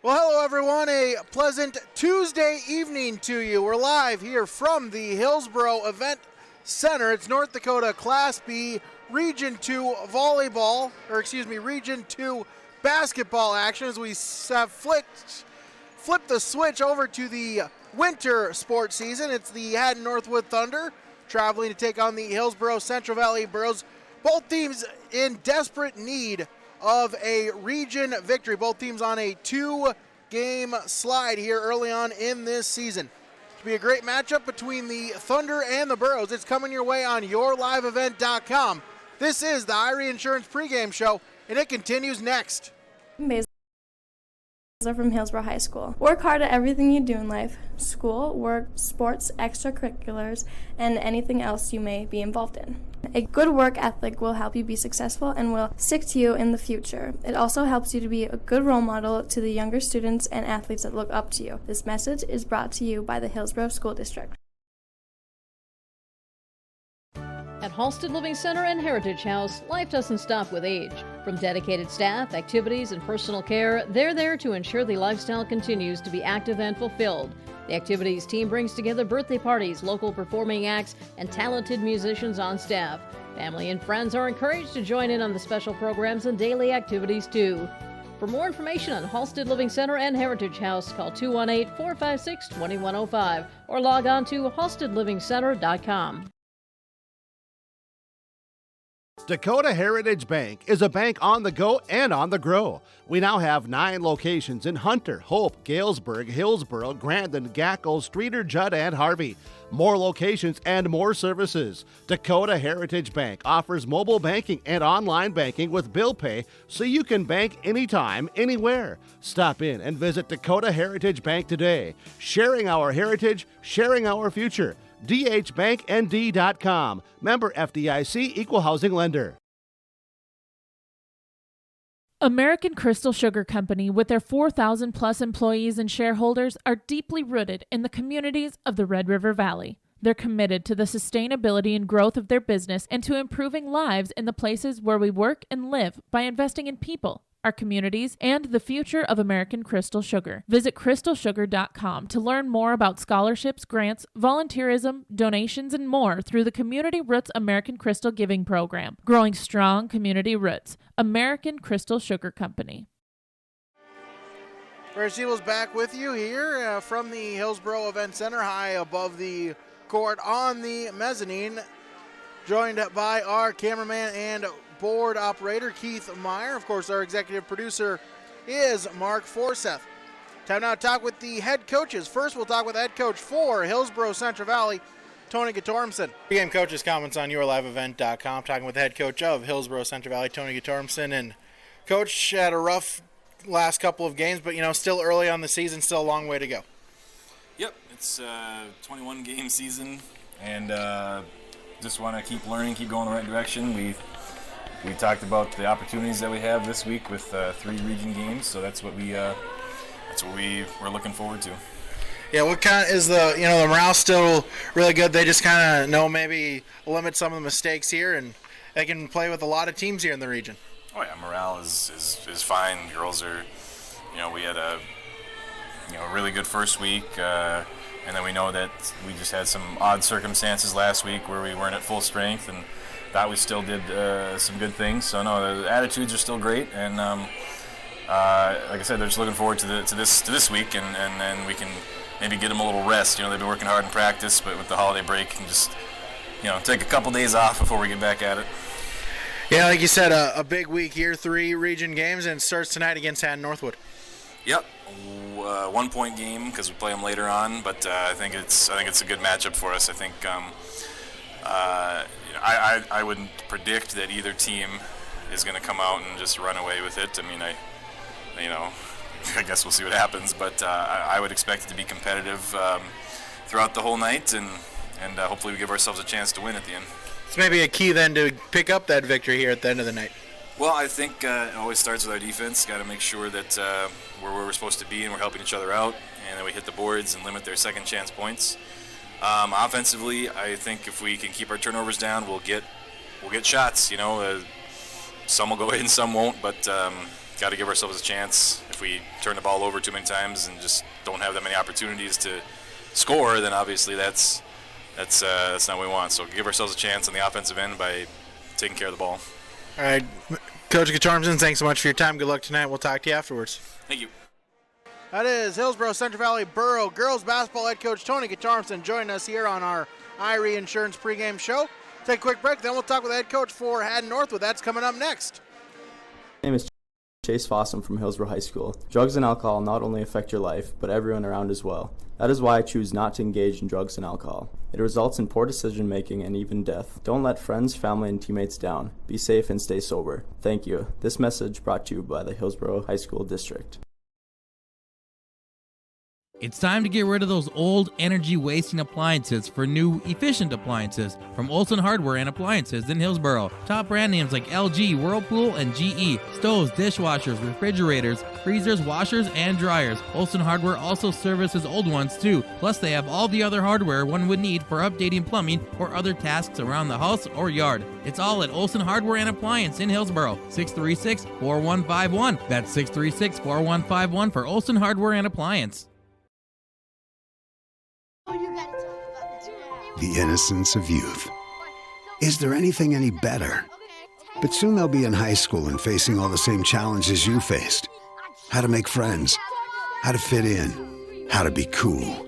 Well, hello everyone. A pleasant Tuesday evening to you. We're live here from the Hillsboro Event Center. It's North Dakota Class B Region 2 volleyball, Region 2 basketball action as we have flipped the switch over to the winter sports season. It's the Hatton Northwood Thunder traveling to take on the Hillsboro Central Valley Burros. Both teams in desperate need of a region victory. Both teams on a 2-game slide here early on in this season. It'll be a great matchup between the Thunder and the Burros. It's coming your way on yourliveevent.com. This is the Irie Insurance pregame show, and it continues next. From Hillsboro High School. Work hard at everything you do in life: school, work, sports, extracurriculars, and anything else you may be involved in. A good work ethic will help you be successful and will stick to you in the future. It also helps you to be a good role model to the younger students and athletes that look up to you. This message is brought to you by the Hillsboro School District. At Halstead Living Center and Heritage House, life doesn't stop with age. From dedicated staff, activities, and personal care, they're there to ensure the lifestyle continues to be active and fulfilled. The activities team brings together birthday parties, local performing acts, and talented musicians on staff. Family and friends are encouraged to join in on the special programs and daily activities too. For more information on Halstead Living Center and Heritage House, call 218-456-2105 or log on to halsteadlivingcenter.com. Dakota Heritage Bank is a bank on the go and on the grow. We now have 9 locations in Hunter, Hope, Galesburg, Hillsboro, Grandin, Gackle, Streeter, Judd, and Harvey. More locations and more services. Dakota Heritage Bank offers mobile banking and online banking with bill pay so you can bank anytime, anywhere. Stop in and visit Dakota Heritage Bank today. Sharing our heritage, sharing our future. dhbanknd.com. Member FDIC, Equal Housing Lender. American Crystal Sugar Company, with their 4,000 plus employees and shareholders, are deeply rooted in the communities of the Red River Valley. They're committed to the sustainability and growth of their business and to improving lives in the places where we work and live by investing in people, our communities, and the future of American Crystal Sugar. Visit crystalsugar.com to learn more about scholarships, grants, volunteerism, donations, and more through the Community Roots American Crystal Giving Program. Growing strong community roots. American Crystal Sugar Company. Bears Eagles back with you here from the Hillsboro Event Center, high above the court on the mezzanine, joined by our cameraman and board operator Keith Meyer. Of course, our executive producer is Mark Forseth. Time now to talk with the head coaches. First, we'll talk with head coach for Hillsboro Central Valley, Tony Guttormson. Game coaches comments on yourliveevent.com. Talking with the head coach of Hillsboro Central Valley, Tony Guttormson. And coach had a rough last couple of games, but still early on the season, still a long way to go. Yep, it's a 21 game season, and just want to keep learning, keep going the right direction. We talked about the opportunities that we have this week with 3 region games, so that's what we're looking forward to. Yeah, what kind is the the morale still really good? They just kind of know maybe limit some of the mistakes here, and they can play with a lot of teams here in the region. Oh yeah, morale is fine. Girls are, we had a really good first week, and then we know that we just had some odd circumstances last week where we weren't at full strength, and thought we still did some good things. So no, the attitudes are still great, and like I said, they're just looking forward to this week, and then we can maybe get them a little rest. They've been working hard in practice, but with the holiday break, and just take a couple days off before we get back at it. Yeah, like you said, a big week here, 3 region games, and it starts tonight against Hatton Northwood. Yep, 1-point game because we play them later on, but I think it's a good matchup for us. I think. I wouldn't predict that either team is going to come out and just run away with it. I mean, I guess we'll see what happens, but I would expect it to be competitive throughout the whole night, and hopefully we give ourselves a chance to win at the end. It's maybe a key then to pick up that victory here at the end of the night. Well, I think it always starts with our defense. Got to make sure that we're where we're supposed to be and we're helping each other out, and then we hit the boards and limit their second chance points. Offensively, I think if we can keep our turnovers down, we'll get shots. Some will go in, some won't. But got to give ourselves a chance. If we turn the ball over too many times and just don't have that many opportunities to score, then obviously that's not what we want. So give ourselves a chance on the offensive end by taking care of the ball. All right, Coach Guitarmson, thanks so much for your time. Good luck tonight. We'll talk to you afterwards. Thank you. That is Hillsborough Central Valley Borough girls basketball head coach Tony Guitarmson joining us here on our IRE Insurance pregame show. Take a quick break, then we'll talk with the head coach for Hatton Northwood. That's coming up next. My name is Chase Fossum from Hillsborough High School. Drugs and alcohol not only affect your life, but everyone around as well. That is why I choose not to engage in drugs and alcohol. It results in poor decision making and even death. Don't let friends, family, and teammates down. Be safe and stay sober. Thank you. This message brought to you by the Hillsborough High School District. It's time to get rid of those old, energy-wasting appliances for new, efficient appliances from Olson Hardware and Appliances in Hillsborough. Top brand names like LG, Whirlpool, and GE. Stoves, dishwashers, refrigerators, freezers, washers, and dryers. Olson Hardware also services old ones too. Plus, they have all the other hardware one would need for updating plumbing or other tasks around the house or yard. It's all at Olson Hardware and Appliance in Hillsborough. 636-4151. That's 636-4151 for Olson Hardware and Appliance. The innocence of youth. Is there anything any better? But soon they'll be in high school and facing all the same challenges you faced. How to make friends, how to fit in, how to be cool.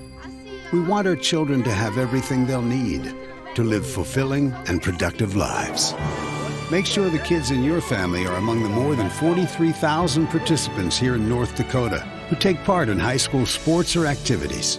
We want our children to have everything they'll need to live fulfilling and productive lives. Make sure the kids in your family are among the more than 43,000 participants here in North Dakota who take part in high school sports or activities.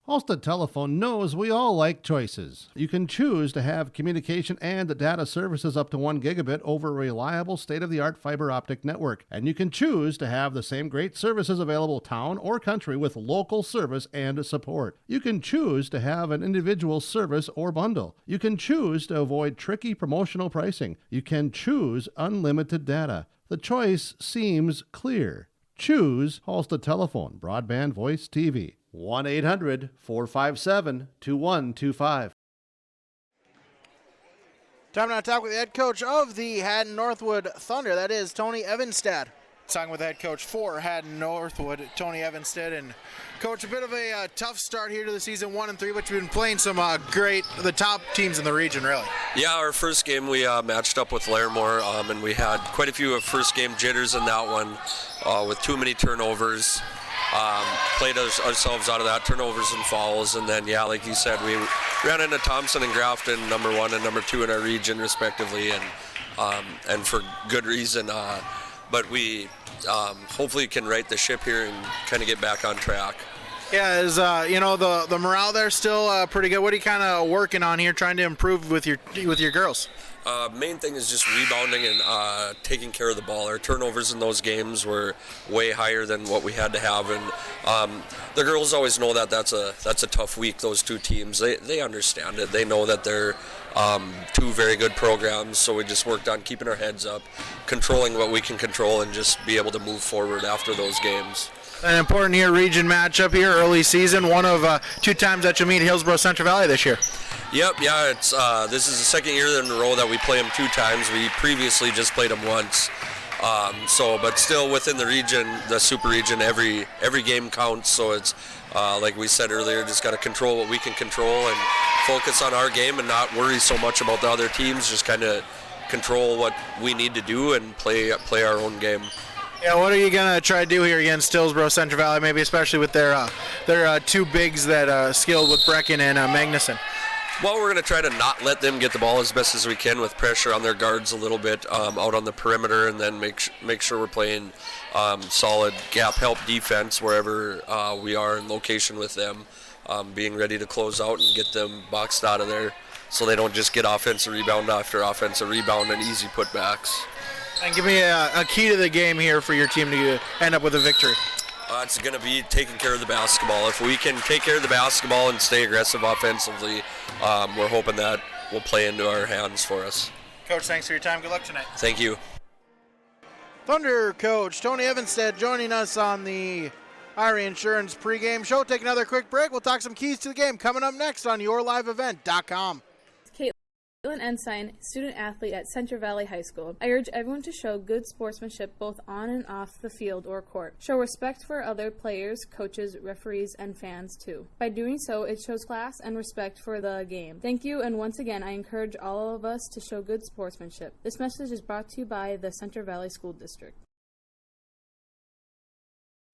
Halstead Telephone knows we all like choices. You can choose to have communication and data services up to 1 gigabit over a reliable state-of-the-art fiber optic network. And you can choose to have the same great services available town or country with local service and support. You can choose to have an individual service or bundle. You can choose to avoid tricky promotional pricing. You can choose unlimited data. The choice seems clear. Choose Halstead Telephone, broadband voice TV. 1-800-457-2125. Time now to talk with the head coach of the Hatton Northwood Thunder. That is Tony Evanstad. Talking with head coach for Hatton Northwood, Tony Evanstad. And coach, a bit of a tough start here to the season, 1-3, but you've been playing some the top teams in the region, really. Yeah, our first game we matched up with Larimore, and we had quite a few first game jitters in that one with too many turnovers. Played ourselves out of that, turnovers and fouls, and then, yeah, like you said, we ran into Thompson and Grafton, number 1 and number 2 in our region, respectively, and for good reason. But we hopefully can right the ship here and kind of get back on track. Yeah, is the morale there still pretty good? What are you kind of working on here, trying to improve with your girls? Main thing is just rebounding and taking care of the ball. Our turnovers in those games were way higher than what we had to have, and the girls always know that that's a tough week. Those two teams, they understand it. They know that they're two very good programs. So we just worked on keeping our heads up, controlling what we can control, and just be able to move forward after those games. An important region matchup here, early season. One of 2 times that you'll meet Hillsborough Central Valley this year. Yep, yeah, it's this is the second year in a row that we play them 2 times. We previously just played them once. But still within the region, the super region, every game counts. So it's like we said earlier, just got to control what we can control and focus on our game and not worry so much about the other teams. Just kind of control what we need to do and play our own game. Yeah, what are you gonna try to do here against Hillsborough Central Valley? Maybe especially with their 2 bigs that skilled with Brecken and Magnuson. Well, we're going to try to not let them get the ball as best as we can with pressure on their guards a little bit out on the perimeter, and then make sure we're playing solid gap help defense wherever we are in location with them, being ready to close out and get them boxed out of there so they don't just get offensive rebound after offensive rebound and easy putbacks. And give me a key to the game here for your team to end up with a victory. It's going to be taking care of the basketball. If we can take care of the basketball and stay aggressive offensively, we're hoping that will play into our hands for us. Coach, thanks for your time. Good luck tonight. Thank you. Thunder coach Tony Evanstad joining us on the IRE Insurance pregame show. Take another quick break. We'll talk some keys to the game coming up next on YourLiveEvent.com. An ensign, student athlete at Central Valley High School. I urge everyone to show good sportsmanship both on and off the field or court. Show respect for other players, coaches, referees, and fans too. By doing so, it shows class and respect for the game. Thank you, and once again, I encourage all of us to show good sportsmanship. This message is brought to you by the Central Valley School District.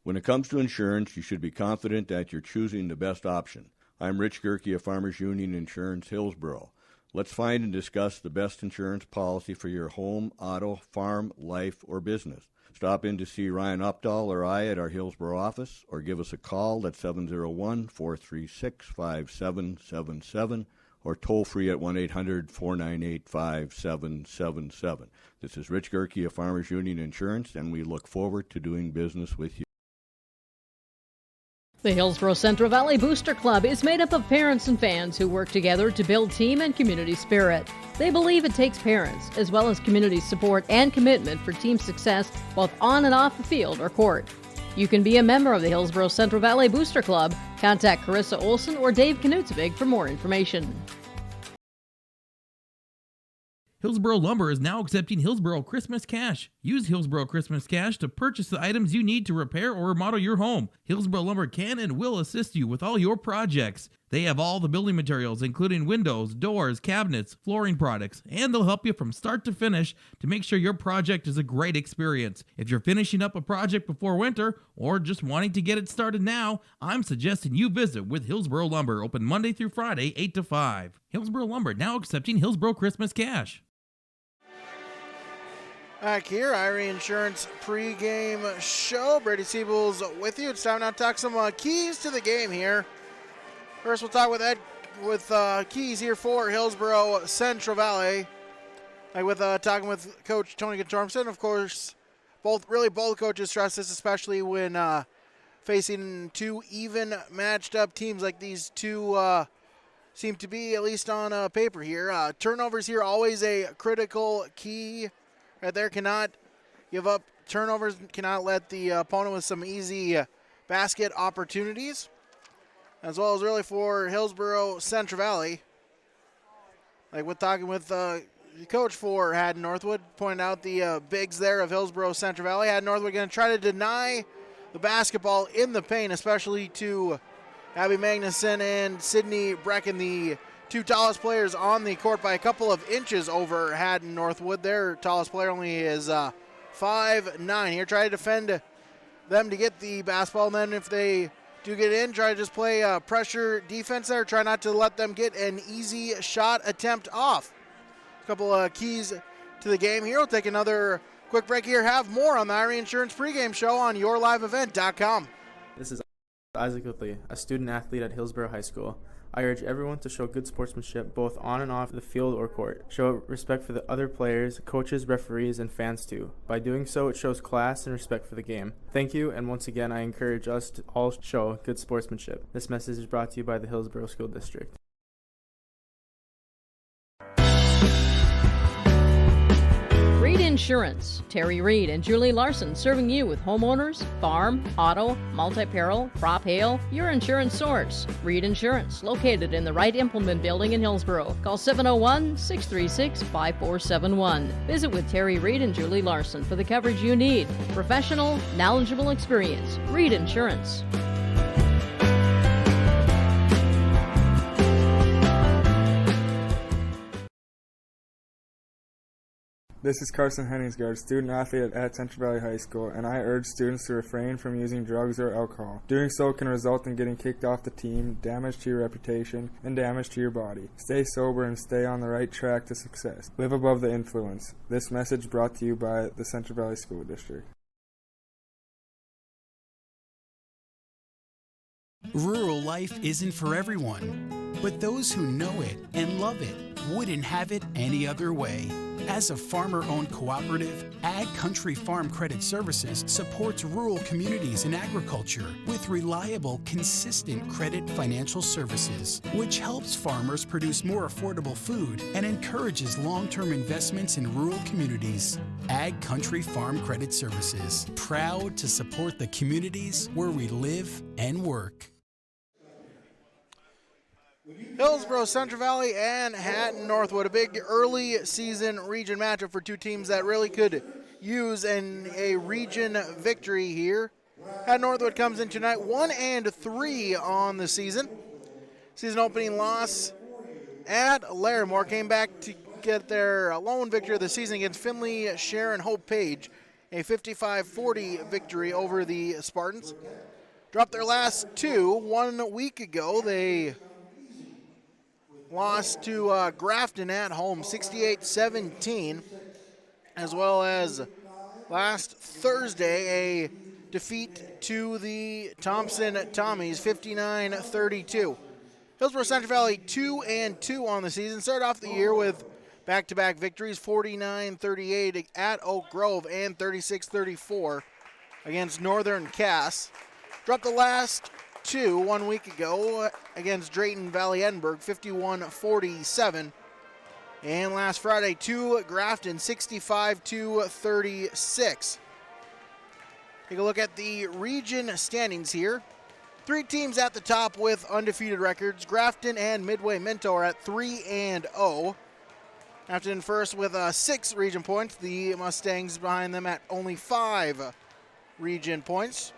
When it comes to insurance, you should be confident that you're choosing the best option. I'm Rich Gerke of Farmers Union Insurance, Hillsborough. Let's find and discuss the best insurance policy for your home, auto, farm, life, or business. Stop in to see Ryan Updahl or I at our Hillsborough office, or give us a call at 701-436-5777, or toll free at 1-800-498-5777. This is Rich Gerke of Farmers Union Insurance, and we look forward to doing business with you. The Hillsborough Central Valley Booster Club is made up of parents and fans who work together to build team and community spirit. They believe it takes parents, as well as community support and commitment for team success, both on and off the field or court. You can be a member of the Hillsborough Central Valley Booster Club. Contact Carissa Olson or Dave Knutsvig for more information. Hillsborough Lumber is now accepting Hillsborough Christmas Cash. Use Hillsborough Christmas Cash to purchase the items you need to repair or remodel your home. Hillsborough Lumber can and will assist you with all your projects. They have all the building materials, including windows, doors, cabinets, flooring products, and they'll help you from start to finish to make sure your project is a great experience. If you're finishing up a project before winter or just wanting to get it started now, I'm suggesting you visit with Hillsborough Lumber, open Monday through Friday, 8 to 5. Hillsborough Lumber now accepting Hillsborough Christmas Cash. Back here, Irie Insurance pregame show. Brady Siebel's with you. It's time now to talk some keys to the game here. First, we'll talk with Ed with keys here for Hillsborough Central Valley. Like with talking with Coach Tony Guttormson, of course, both coaches stress this, especially when facing two even matched up teams like these two seem to be, at least on paper here. Turnovers here always a critical key. Right there, cannot give up turnovers, cannot let the opponent with some easy basket opportunities, as well as really for Hillsborough Central Valley. Like with talking with the coach for Hatton Northwood, pointing out the bigs there of Hillsborough Central Valley. Hatton Northwood going to try to deny the basketball in the paint, especially to Abby Magnuson and Sydney Brecken, the two tallest players on the court by a couple of inches over Hatton Northwood. Their tallest player only is 5'9". Here, try to defend them to get the basketball, and then if they do get in, try to just play pressure defense there. Try not to let them get an easy shot attempt off. A couple of keys to the game here. We'll take another quick break here. Have more on the Irie Insurance pregame show on yourliveevent.com. This is Isaac Whitley, a student athlete at Hillsborough High School. I urge everyone to show good sportsmanship both on and off the field or court. Show respect for the other players, coaches, referees, and fans too. By doing so, it shows class and respect for the game. Thank you, and once again, I encourage us to all show good sportsmanship. This message is brought to you by the Hillsborough School District. Reed Insurance. Terry Reed and Julie Larson serving you with homeowners, farm, auto, multi-peril, crop hail, your insurance source. Reed Insurance, located in the Wright Implement Building in Hillsborough. Call 701-636-5471. Visit with Terry Reed and Julie Larson for the coverage you need. Professional, knowledgeable experience. Reed Insurance. This is Carson Henningsgaard, student athlete at Central Valley High School, and I urge students to refrain from using drugs or alcohol. Doing so can result in getting kicked off the team, damage to your reputation, and damage to your body. Stay sober and stay on the right track to success. Live above the influence. This message brought to you by the Central Valley School District. Rural life isn't for everyone, but those who know it and love it wouldn't have it any other way. As a farmer-owned cooperative, Ag Country Farm Credit Services supports rural communities in agriculture with reliable, consistent credit financial services, which helps farmers produce more affordable food and encourages long-term investments in rural communities. Ag Country Farm Credit Services, proud to support the communities where we live and work. Hillsborough Central Valley and Hatton Northwood, a big early season region matchup for two teams that really could use a region victory here. Hatton Northwood comes in tonight 1-3 on the season. Season opening loss at Larimore, came back to get their lone victory of the season against Finley Sharon Hope Page, a 55-40 victory over the Spartans. Dropped their last two 1 week ago. They lost to Grafton at home 68-17, as well as last Thursday a defeat to the Thompson Tommies 59-32. Hillsborough Central Valley 2-2 on the season. Started off the year with back-to-back victories, 49-38 at Oak Grove and 36-34 against Northern Cass. Dropped the last two 1 week ago against Drayton Valley Edinburgh, 51-47. And last Friday, to Grafton, 65-36. Take a look at the region standings here. Three teams at the top with undefeated records. Grafton and Midway Minto are at 3-0. Grafton first with 6 region points. The Mustangs behind them at only 5 region points.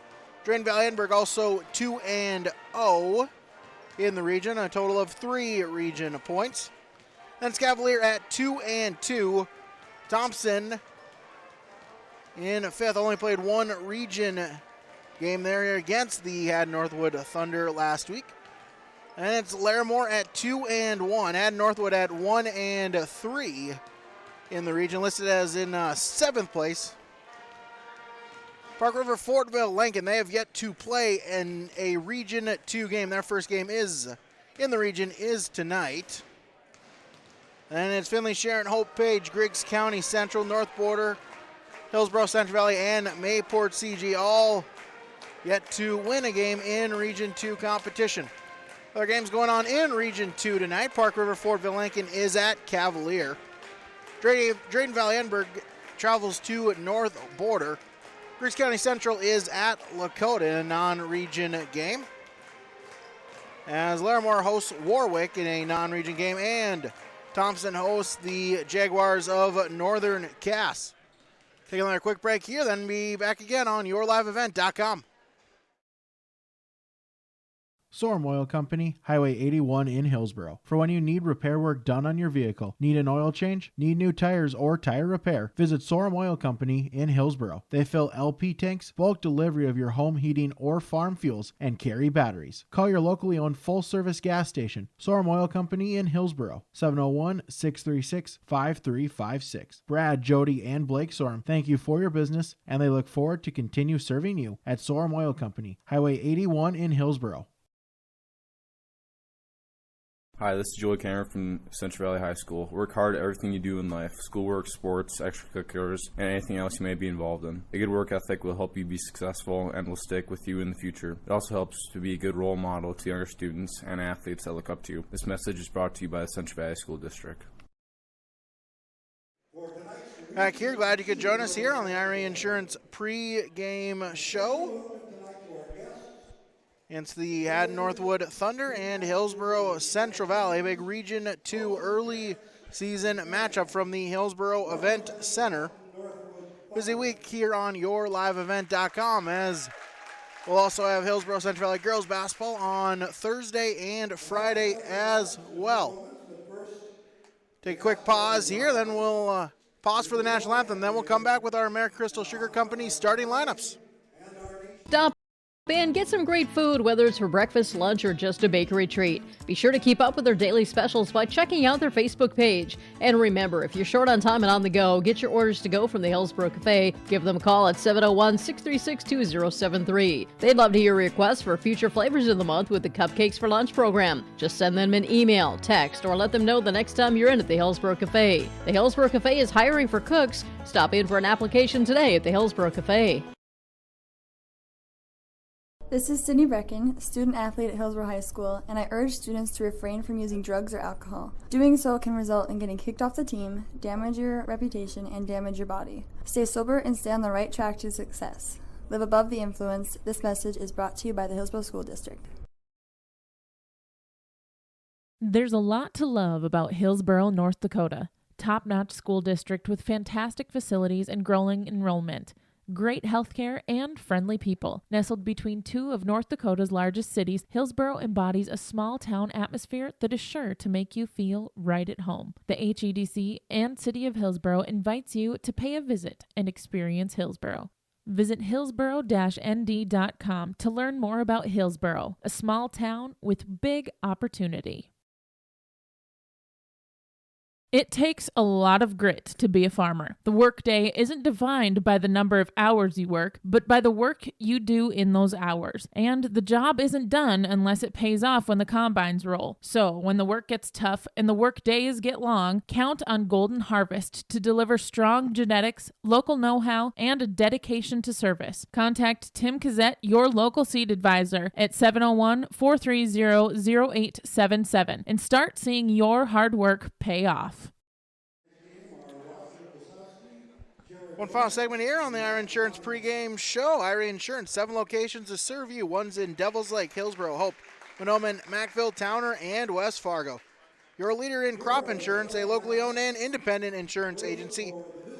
Drayton Valley Edinburgh also 2-0 in the region, a total of 3 region points. Then Cavalier at 2-2. Thompson in 5th, only played 1 region game there against the Hatton Northwood Thunder last week. And it's Larimore at 2-1. Hatton Northwood at 1-3 in the region, listed as in 7th place. Park River Fortville Lincoln, they have yet to play in a Region 2 game. Their first game is in the region is tonight. And it's Finley Sharon Hope Page, Griggs County Central, North Border, Hillsborough Central Valley, and Mayport CG all yet to win a game in Region 2 competition. Other games going on in Region 2 tonight. Park River Fortville Lincoln is at Cavalier. Drayton Valley Edinburgh travels to North Border. Griggs County Central is at Lakota in a non-region game, as Larimore hosts Warwick in a non-region game, and Thompson hosts the Jaguars of Northern Cass. Take another quick break here, then be back again on yourliveevent.com. Sorum Oil Company, Highway 81 in Hillsborough. For when you need repair work done on your vehicle, need an oil change, need new tires or tire repair, visit Sorum Oil Company in Hillsborough. They fill LP tanks, bulk delivery of your home heating or farm fuels, and carry batteries. Call your locally owned full-service gas station, Sorum Oil Company in Hillsborough, 701-636-5356. Brad, Jody, and Blake Sorum thank you for your business, and they look forward to continue serving you at Sorum Oil Company, Highway 81 in Hillsborough. Hi, this is Joey Cameron from Central Valley High School. Work hard at everything you do in life, schoolwork, sports, extracurriculars, and anything else you may be involved in. A good work ethic will help you be successful and will stick with you in the future. It also helps to be a good role model to younger students and athletes that look up to you. This message is brought to you by the Central Valley School District. Back here, glad you could join us here on the IRA Insurance pre-game show. Against the Hatton Northwood Thunder and Hillsborough Central Valley. A big Region 2 early season matchup from the Hillsborough Event Center. Busy week here on yourliveevent.com, as we'll also have Hillsborough Central Valley girls basketball on Thursday and Friday as well. Take a quick pause here, then we'll pause for the national anthem. Then we'll come back with our American Crystal Sugar Company starting lineups. Stop and get some great food, whether it's for breakfast, lunch, or just a bakery treat. Be sure to keep up with their daily specials by checking out their Facebook page. And remember, if you're short on time and on the go, get your orders to go from the Hillsborough Cafe. Give them a call at 701-636-2073. They'd love to hear requests for future flavors of the month with the Cupcakes for Lunch program. Just send them an email, text, or let them know the next time you're in at the Hillsborough Cafe. The Hillsborough Cafe is hiring for cooks. Stop in for an application today at the Hillsborough Cafe. This is Sydney Brecken, student athlete at Hillsborough High School, and I urge students to refrain from using drugs or alcohol. Doing so can result in getting kicked off the team, damage your reputation, and damage your body. Stay sober and stay on the right track to success. Live above the influence. This message is brought to you by the Hillsborough School District. There's a lot to love about Hillsboro, North Dakota. Top-notch school district with fantastic facilities and growing enrollment. Great healthcare and friendly people. Nestled between two of North Dakota's largest cities, Hillsboro embodies a small-town atmosphere that is sure to make you feel right at home. The HEDC and City of Hillsboro invites you to pay a visit and experience Hillsboro. Visit hillsboro-nd.com to learn more about Hillsboro, a small town with big opportunity. It takes a lot of grit to be a farmer. The workday isn't defined by the number of hours you work, but by the work you do in those hours. And the job isn't done unless it pays off when the combines roll. So when the work gets tough and the work days get long, count on Golden Harvest to deliver strong genetics, local know-how, and a dedication to service. Contact Tim Cazzette, your local seed advisor, at 701-430-0877 and start seeing your hard work pay off. One final segment here on the Ira Insurance pregame show. Ira Insurance, 7 locations to serve you. One's in Devils Lake, Hillsboro, Hope, Monoman, Mackville, Towner, and West Fargo. Your leader in crop insurance, a locally owned and independent insurance agency.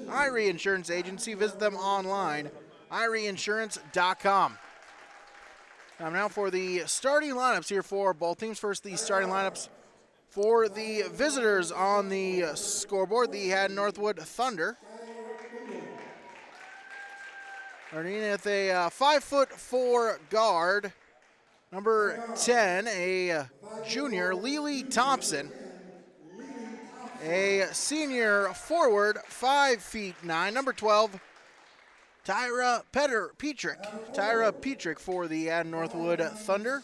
Ira Insurance Agency. Visit them online, ireinsurance.com. Now for the starting lineups here for both teams. First, the starting lineups for the visitors on the scoreboard, the Hatton Northwood Thunder. Underneath a 5'4" guard, number 10, a junior, Lily Thompson. A senior forward, 5'9", number 12, Tyra Petrick for the Hatton Northwood Thunder.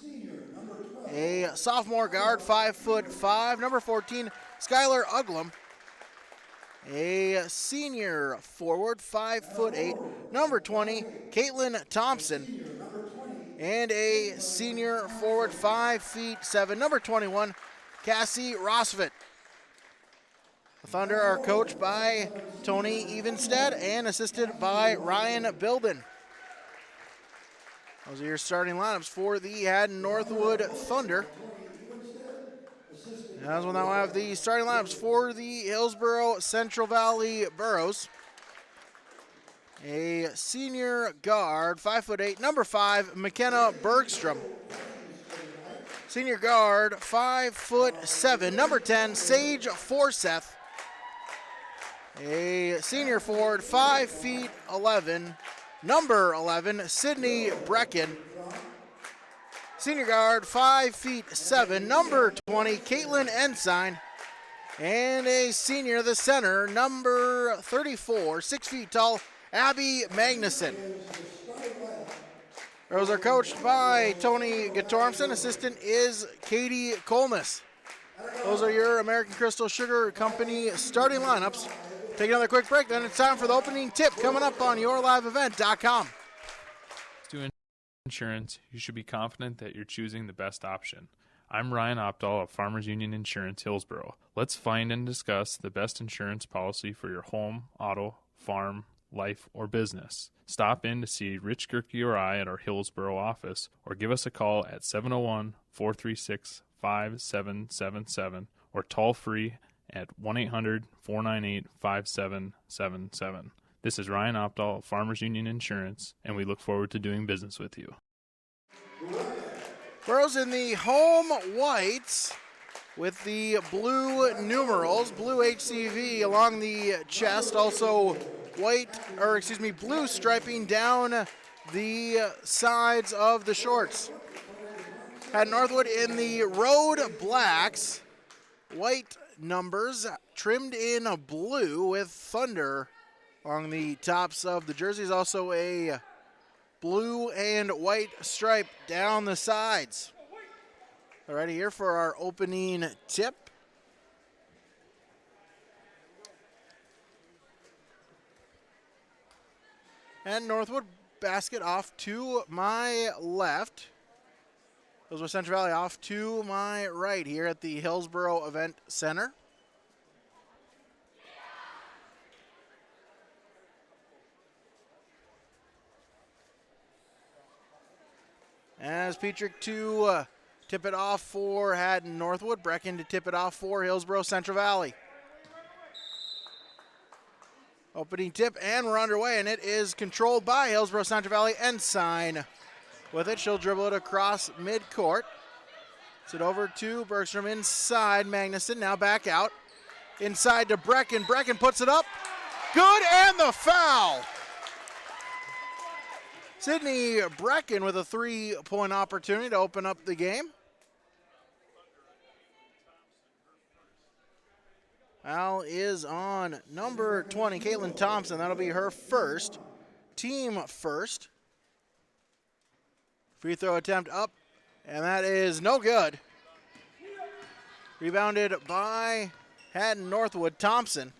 A sophomore guard, 5'5", number 14, Skylar Uglum. A senior forward, 5'8", number 20, Caitlin Thompson. And a senior forward, 5'7", number 21, Cassie Rossfit. The Thunder are coached by Tony Evenstead and assisted by Ryan Bilden. Those are your starting lineups for the Hatton Northwood Thunder. As we'll now have the starting lineups for the Hillsboro Central Valley Burros. A senior guard, 5'8", number 5, McKenna Bergstrom. Senior guard, 5'7", number 10, Sage Forseth. A senior forward, 5'11", number 11, Sydney Brecken. Senior guard, 5'7", number 20, Caitlin Ensign. And a senior, the center, number 34, 6 feet tall, Abby Magnuson. Those are coached by Tony Gatormson. Assistant is Katie Colness. Those are your American Crystal Sugar Company starting lineups. Take another quick break, then it's time for the opening tip coming up on yourliveevent.com. Insurance, you should be confident that you're choosing the best option. I'm Ryan Opdahl of Farmers Union Insurance, Hillsboro. Let's find and discuss the best insurance policy for your home, auto, farm, life, or business. Stop in to see Rich Gerke or I at our Hillsboro office, or give us a call at 701-436-5777 or toll free at 1-800-498-5777. This is Ryan Opdahl of Farmers Union Insurance, and we look forward to doing business with you. Burros in the home whites with the blue numerals, blue HCV along the chest, also blue striping down the sides of the shorts. Hatton Northwood in the road blacks, white numbers trimmed in blue with Thunder along the tops of the jerseys. Also a blue and white stripe down the sides. Alrighty, here for our opening tip. And Northwood basket off to my left. Those were Central Valley off to my right here at the Hillsboro Event Center. As Petrick to tip it off for Hatton Northwood. Brecken to tip it off for Hillsborough Central Valley. Opening tip, and we're underway, and it is controlled by Hillsborough Central Valley. Ensign with it. She'll dribble it across midcourt. It's it over to Bergstrom inside Magnuson. Now back out. Inside to Brecken. Brecken puts it up. Good, and the foul. Sydney Brecken with a 3-point opportunity to open up the game. Foul is on number 20, Caitlin Thompson. That'll be her first, team first. Free throw attempt up, and that is no good. Rebounded by Hatton Northwood. Thompson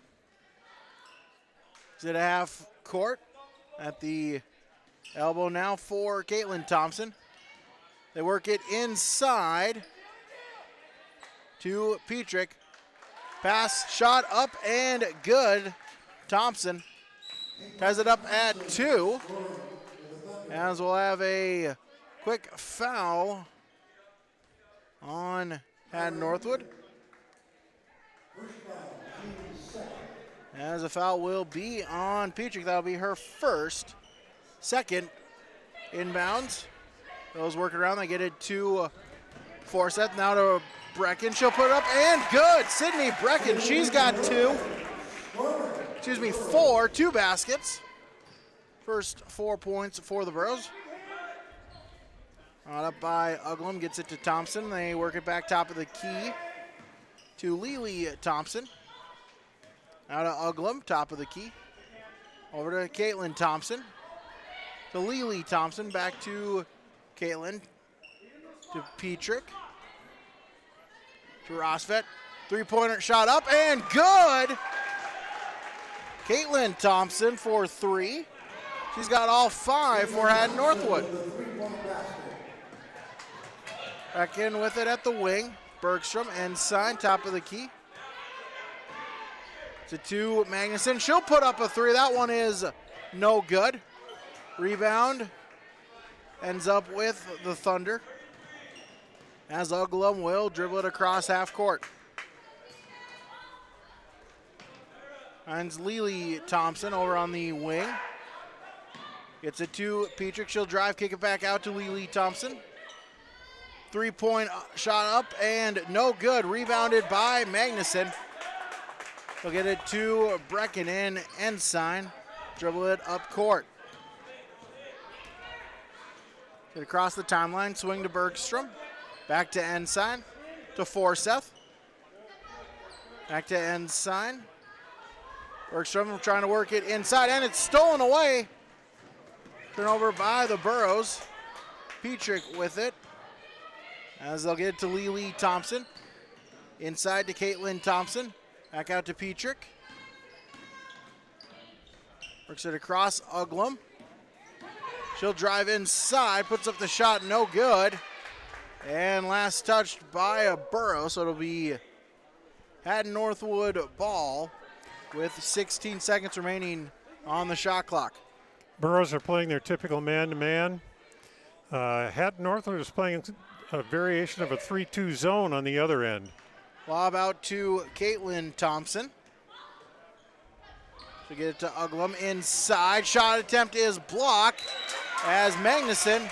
is at a half court at the elbow now for Caitlin Thompson. They work it inside to Petrick. Pass, shot up and good. Thompson ties it up at 2. As we'll have a quick foul on Hatton Northwood. As a foul will be on Petrick. That'll be her first. Second inbounds. Those work around. They get it to Forseth. Now to Brecken. She'll put it up and good. Sydney Brecken. She's got 4, 2 baskets. First 4 points for the Burros. Brought up by Uglum. Gets it to Thompson. They work it back top of the key to Lily Thompson. Now to Uglum. Top of the key. Over to Caitlin Thompson. To Lily Thompson, back to Caitlin, to Petrick, to Rosvet. 3-pointer shot up and good. Caitlin Thompson for 3. She's got all 5 for Hatton Northwood. Back in with it at the wing. Bergstrom, inside, top of the key. To Magnuson. She'll put up a 3. That one is no good. Rebound ends up with the Thunder, as Uglum will dribble it across half court. Finds Lily Thompson over on the wing. Gets it to Petrick. She'll drive, kick it back out to Lily Thompson. 3-point shot up and no good. Rebounded by Magnuson. They'll get it to Brecken in Ensign. Dribble it up court. Get across the timeline, swing to Bergstrom. Back to Ensign, to Forseth. Back to Ensign. Bergstrom trying to work it inside, and it's stolen away. Turnover by the Burros. Petrick with it, as they'll get it to Lily Thompson. Inside to Caitlin Thompson. Back out to Petrick. Works it across Uglum. She'll drive inside, puts up the shot, no good. And last touched by a Burro, so it'll be Hatton Northwood ball with 16 seconds remaining on the shot clock. Burros are playing their typical man-to-man. Hatton Northwood is playing a variation of a 3-2 zone on the other end. Lob out to Caitlin Thompson. She'll get it to Uglum inside. Shot attempt is blocked, as Magnuson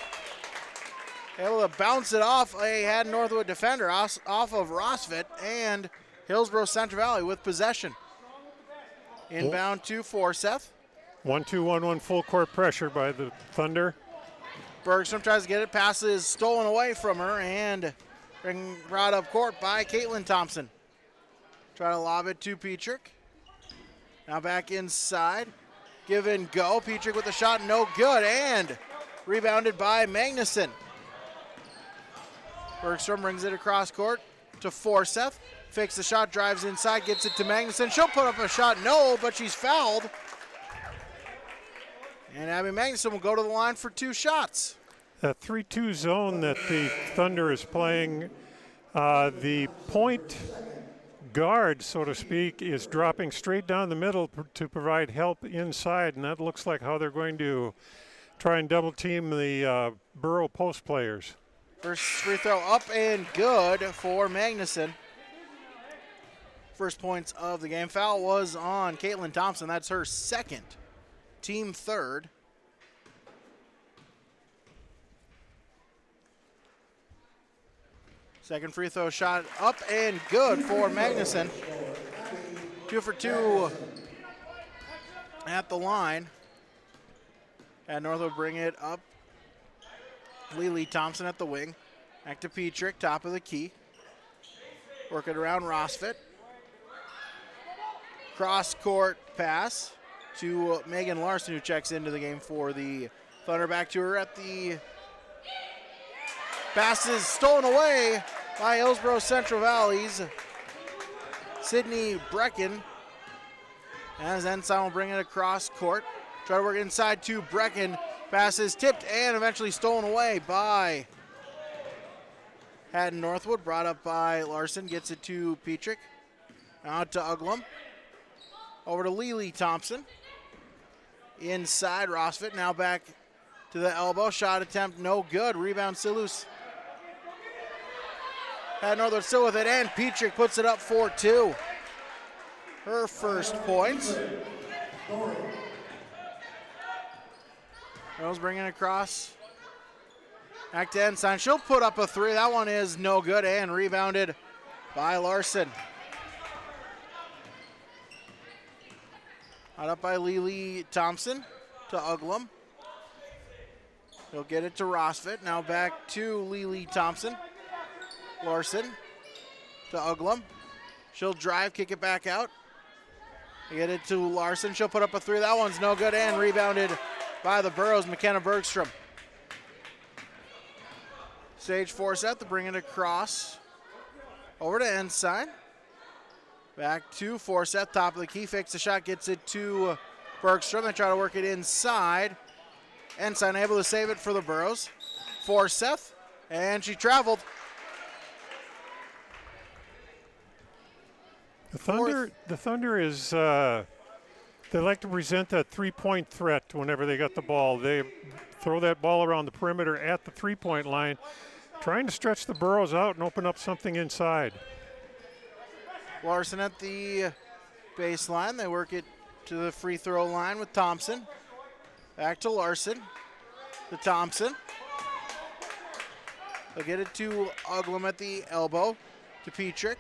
able to bounce it off a Hatton Northwood defender off of Rosvet, and Hillsborough Central Valley with possession. Inbound to Forseth. 1-2-1-1 full court pressure by the Thunder. Bergstrom tries to get it. Pass is stolen away from her and brought up court by Caitlin Thompson. Try to lob it to Petrick. Now back inside. Give and go. Petrick with the shot, no good, and rebounded by Magnuson. Bergstrom brings it across court to Forseth. Fakes the shot, drives inside, gets it to Magnuson. She'll put up a shot, no, but she's fouled. And Abby Magnuson will go to the line for 2 shots. The 3-2 zone that the Thunder is playing, the point guard, so to speak, is dropping straight down the middle to provide help inside, and that looks like how they're going to try and double team the Burro post players. First free throw up and good for Magnuson. First points of the game. Foul was on Caitlin Thompson. That's her second, team third. Second free throw shot up and good for Magnuson. 2 for 2 at the line. And Northwood bring it up. Lily Thompson at the wing. Back to Petrick, top of the key. Work it around Rosfit. Cross court pass to Megan Larson, who checks into the game for the Thunder. Back to her at the pass is stolen away by Hillsborough Central Valley's Sydney Brecken. As Ensign will bring it across court. Try to work inside to Brecken. Pass is tipped and eventually stolen away by Hatton Northwood. Brought up by Larson. Gets it to Petrick. Out to Uglum. Over to Lily Thompson. Inside Rosfit. Now back to the elbow. Shot attempt no good. Rebound still loose. Hatton Northwood still with it, and Petrick puts it up 4-2. Her first points. Rose bringing it across. Back to Ensign. She'll put up a three. That one is no good and rebounded by Larson. Out up by Lily Thompson to Uglum. He'll get it to Rosfit. Now back to Lily Thompson. Larson to Uglum. She'll drive, kick it back out. Get it to Larson. She'll put up a three. That one's no good and rebounded by the Burros, McKenna Bergstrom. Sage Forseth to bring it across. Over to Ensign. Back to Forseth, top of the key. Fakes the shot, gets it to Bergstrom. They try to work it inside. Ensign able to save it for the Burros. Forseth, and she traveled. The Thunder is, they like to present that three-point threat whenever they got the ball. They throw that ball around the perimeter at the three-point line, trying to stretch the Burros out and open up something inside. Larson at the baseline. They work it to the free throw line with Thompson. Back to Larson. To Thompson. They'll get it to Uglum at the elbow. To Petrick.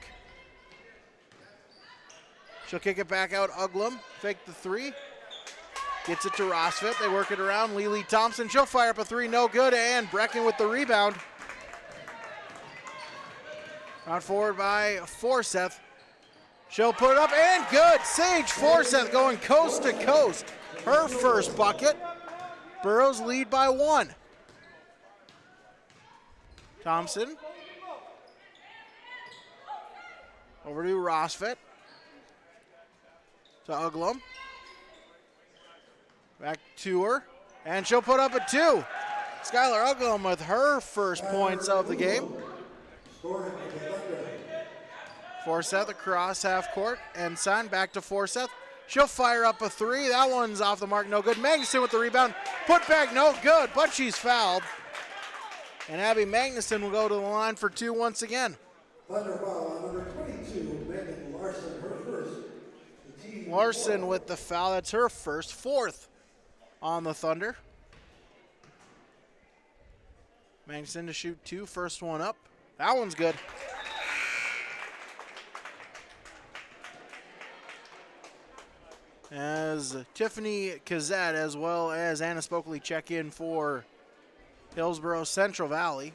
She'll kick it back out. Uglum. Fake the three. Gets it to Rosfit. They work it around. Lily Thompson. She'll fire up a three. No good. And Brecken with the rebound. Out forward by Forseth. She'll put it up and good. Sage Forseth going coast to coast. Her first bucket. Burros lead by 1. Thompson. Over to Rosfit. To Uglum. Back to her. And she'll put up a 2. Skylar Uglum with her first points of the game. Forseth across half court. Ensign back to Forseth. She'll fire up a 3. That one's off the mark, no good. Magnuson with the rebound. Put back, no good, but she's fouled. And Abby Magnuson will go to the line for 2 once again. Thunder foul on number 22, Megan Larson, her first. Larson with the foul. That's her first, 4th on the Thunder. Magnuson to shoot 2. First one up. That one's good. As Tiffany Kazette as well as Anna Spokley check in for Hillsborough Central Valley,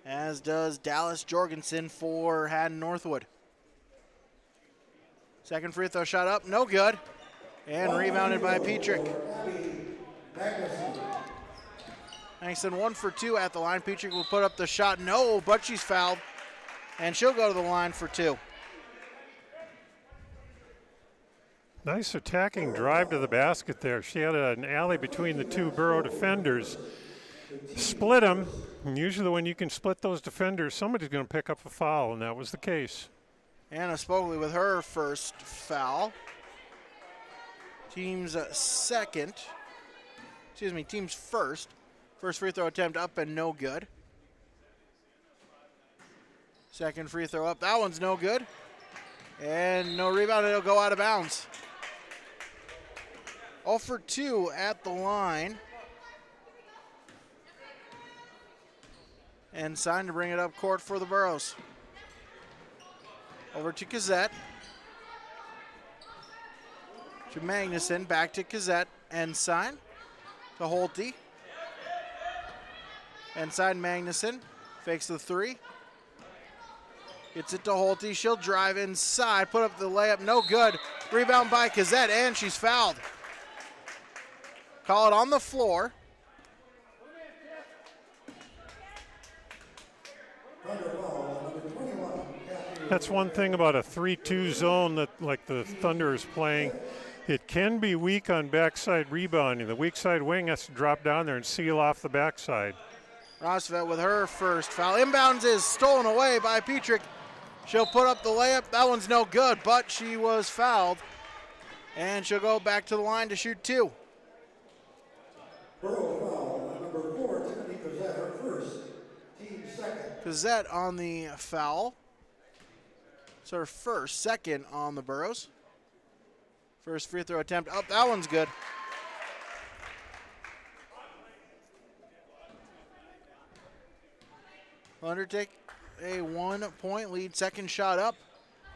as does Dallas Jorgensen for Hatton Northwood. Second free throw shot up, no good, and rebounded by Petrick. Magnuson 1 for 2 at the line. Petrick will put up the shot, no, but she's fouled, and she'll go to the line for 2. Nice attacking drive to the basket there. She had an alley between the 2 Burro defenders. Split them, and usually when you can split those defenders, somebody's going to pick up a foul, and that was the case. Anna Spogley with her first foul. Team's first. First free throw attempt up and no good. Second free throw up. That one's no good. And no rebound. It'll go out of bounds. 0 for 2 at the line. And Sign to bring it up court for the Burros. Over to Kazette. To Magnuson. Back to Kazette. And Sign to Holte. Inside Magnuson. Fakes the three. Gets it to Holte. She'll drive inside. Put up the layup. No good. Rebound by Kazette. And she's fouled. Call it on the floor. That's one thing about a 3-2 zone that like the Thunder is playing. It can be weak on backside rebounding. The weak side wing has to drop down there and seal off the backside. Rosvet with her first foul. Inbounds is stolen away by Petrick. She'll put up the layup. That one's no good, but she was fouled. And she'll go back to the line to shoot 2. Number 4, Tiffany Cazette, her first, team second. Cazette on the foul. It's her first, second on the Burros. First free throw attempt. Oh, that one's good. Thunder take a 1-point lead. Second shot up.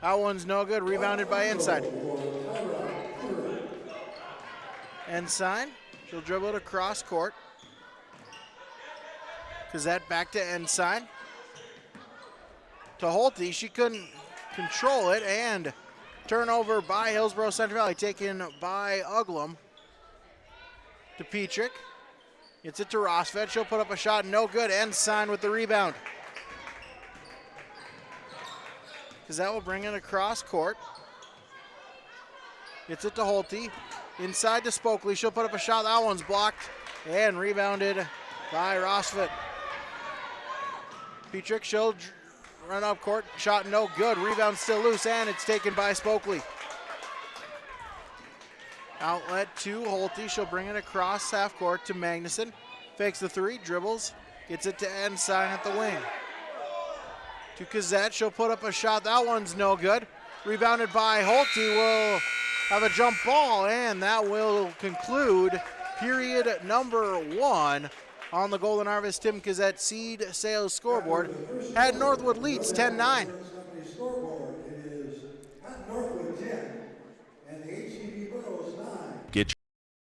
That one's no good. Rebounded by Inside. Ensign. She'll dribble it across court. Cazette back to Ensign. To Holte. She couldn't control it. And turnover by Hillsborough Central Valley. Taken by Uglum. To Petrick. Gets it to Rosvet. She'll put up a shot. No good. Ensign with the rebound. Cazette will bring it across court. Gets it to Holte. Inside to Spokley. She'll put up a shot. That one's blocked and rebounded by Rosvet. Petrick, she'll run up court. Shot no good. Rebound still loose, and it's taken by Spokley. Outlet to Holte. She'll bring it across half court to Magnuson. Fakes the three, dribbles. Gets it to Ensign at the wing. To Cazette. She'll put up a shot. That one's no good. Rebounded by Holte. Will have a jump ball, and that will conclude period number 1 on the Golden Harvest Tim Cazette Seed Sales scoreboard. Hatton Northwood leads 10-9. Scoreboard, it is Hatton Northwood 10 and the HCV Burros 9. Get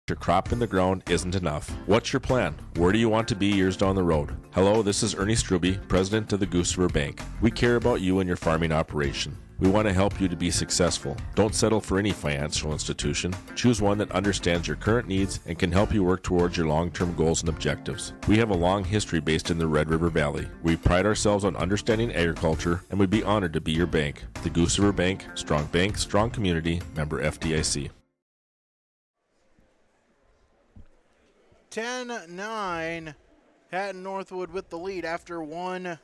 your crop in the ground isn't enough. What's your plan? Where do you want to be years down the road? Hello, this is Ernie Struby, president of the Goose River Bank. We care about you and your farming operation. We want to help you to be successful. Don't settle for any financial institution. Choose one that understands your current needs and can help you work towards your long-term goals and objectives. We have a long history based in the Red River Valley. We pride ourselves on understanding agriculture, and we'd be honored to be your bank. The Goose River Bank, strong community, member FDIC. 10-9. Hatton Northwood with the lead after 1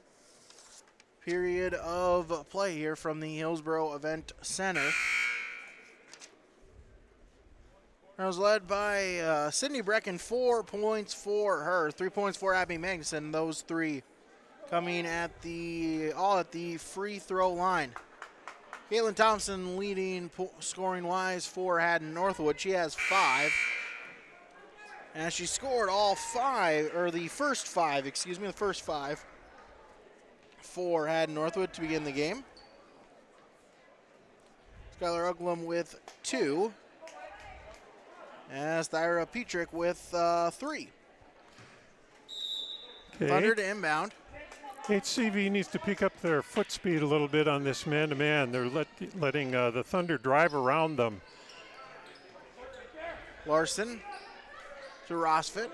period of play here from the Hillsborough Event Center. It was led by Sydney Brecken, 4 points for her, 3 points for Abby Magnuson. Those 3 coming at all at the free throw line. Caitlin Thompson leading scoring wise for Hatton Northwood. She has 5. And she scored all 5, or the first 5 for Hatton Northwood to begin the game. Skylar Uglum with 2. As Thyra Petrick with 3. Okay. Thunder to inbound. HCV needs to pick up their foot speed a little bit on this man-to-man. They're letting the Thunder drive around them. Larson to Rosfit.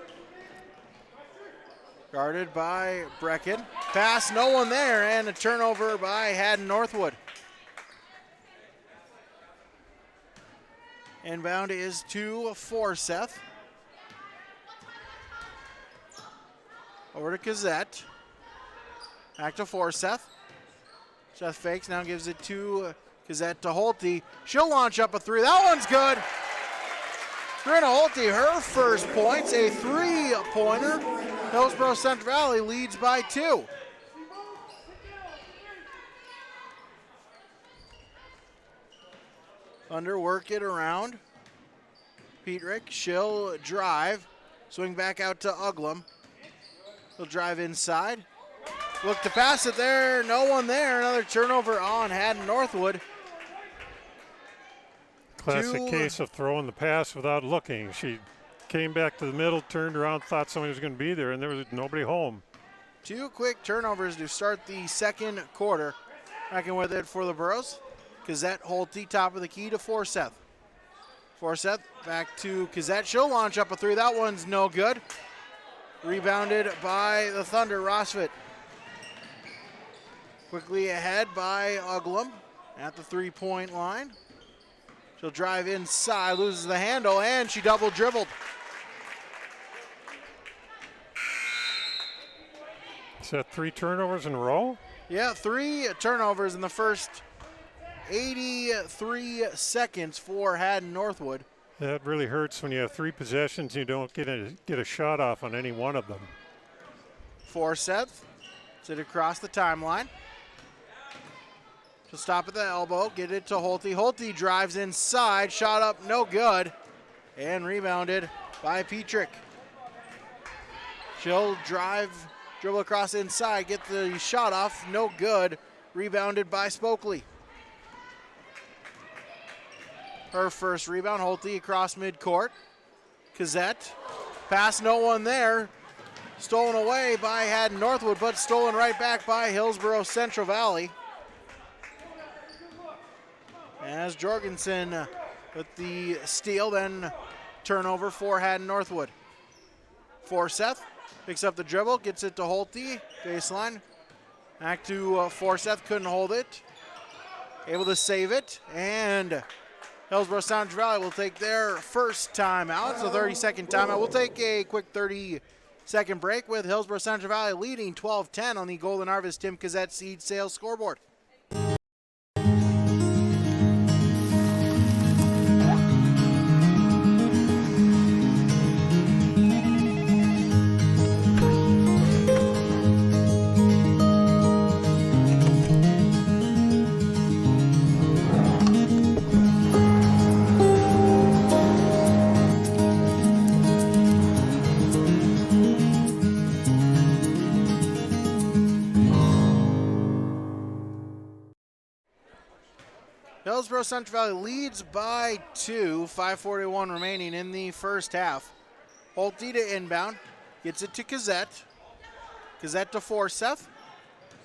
Guarded by Brecken. Pass, no one there, and a turnover by Hatton Northwood. Inbound is to Forseth. Over to Cazette. Back to Forseth. Seth fakes, now gives it to Cazette to Holte. She'll launch up a 3. That one's good. Corinna Holte, her first points, a 3-pointer. Hillsborough Central Valley leads by 2. Thunder work it around. Petrick, she'll drive. Swing back out to Uglum. He'll drive inside. Look to pass it there. No one there. Another turnover on Hatton Northwood. Classic case of throwing the pass without looking. She came back to the middle, turned around, thought somebody was going to be there, and there was nobody home. 2 quick turnovers to start the second quarter. Back in with it for the Burros. Gazette Holte, top of the key to Forseth. Forseth back to Gazette. She'll launch up a 3. That one's no good. Rebounded by the Thunder. Rosfit quickly ahead by Uglum at the 3-point line. She'll drive inside, loses the handle, and she double dribbled. Is that 3 turnovers in a row? Yeah, 3 turnovers in the first 83 seconds for Hatton Northwood. That really hurts when you have 3 possessions and you don't get a shot off on any one of them. Forseth, sit across the timeline. She'll stop at the elbow, get it to Holte. Holte drives inside, shot up, no good, and rebounded by Petrick. She'll dribble across inside, get the shot off, no good, rebounded by Spokley. Her first rebound, Holte across midcourt. Gazette, pass, no one there. Stolen away by Hatton Northwood, but stolen right back by Hillsborough Central Valley. As Jorgensen with the steal, then turnover for Hatton Northwood. Forseth picks up the dribble, gets it to Holte, baseline. Back to Forseth, couldn't hold it. Able to save it, and Hillsborough Central Valley will take their first timeout. It's a 30-second timeout. We'll take a quick 30-second break with Hillsborough Central Valley leading 12-10 on the Golden Harvest Tim Gazette Seed Sales scoreboard. Hillsborough Central Valley leads by 2, 5:41 remaining in the first half. Holte to inbound, gets it to Gazette. Gazette to Forseth.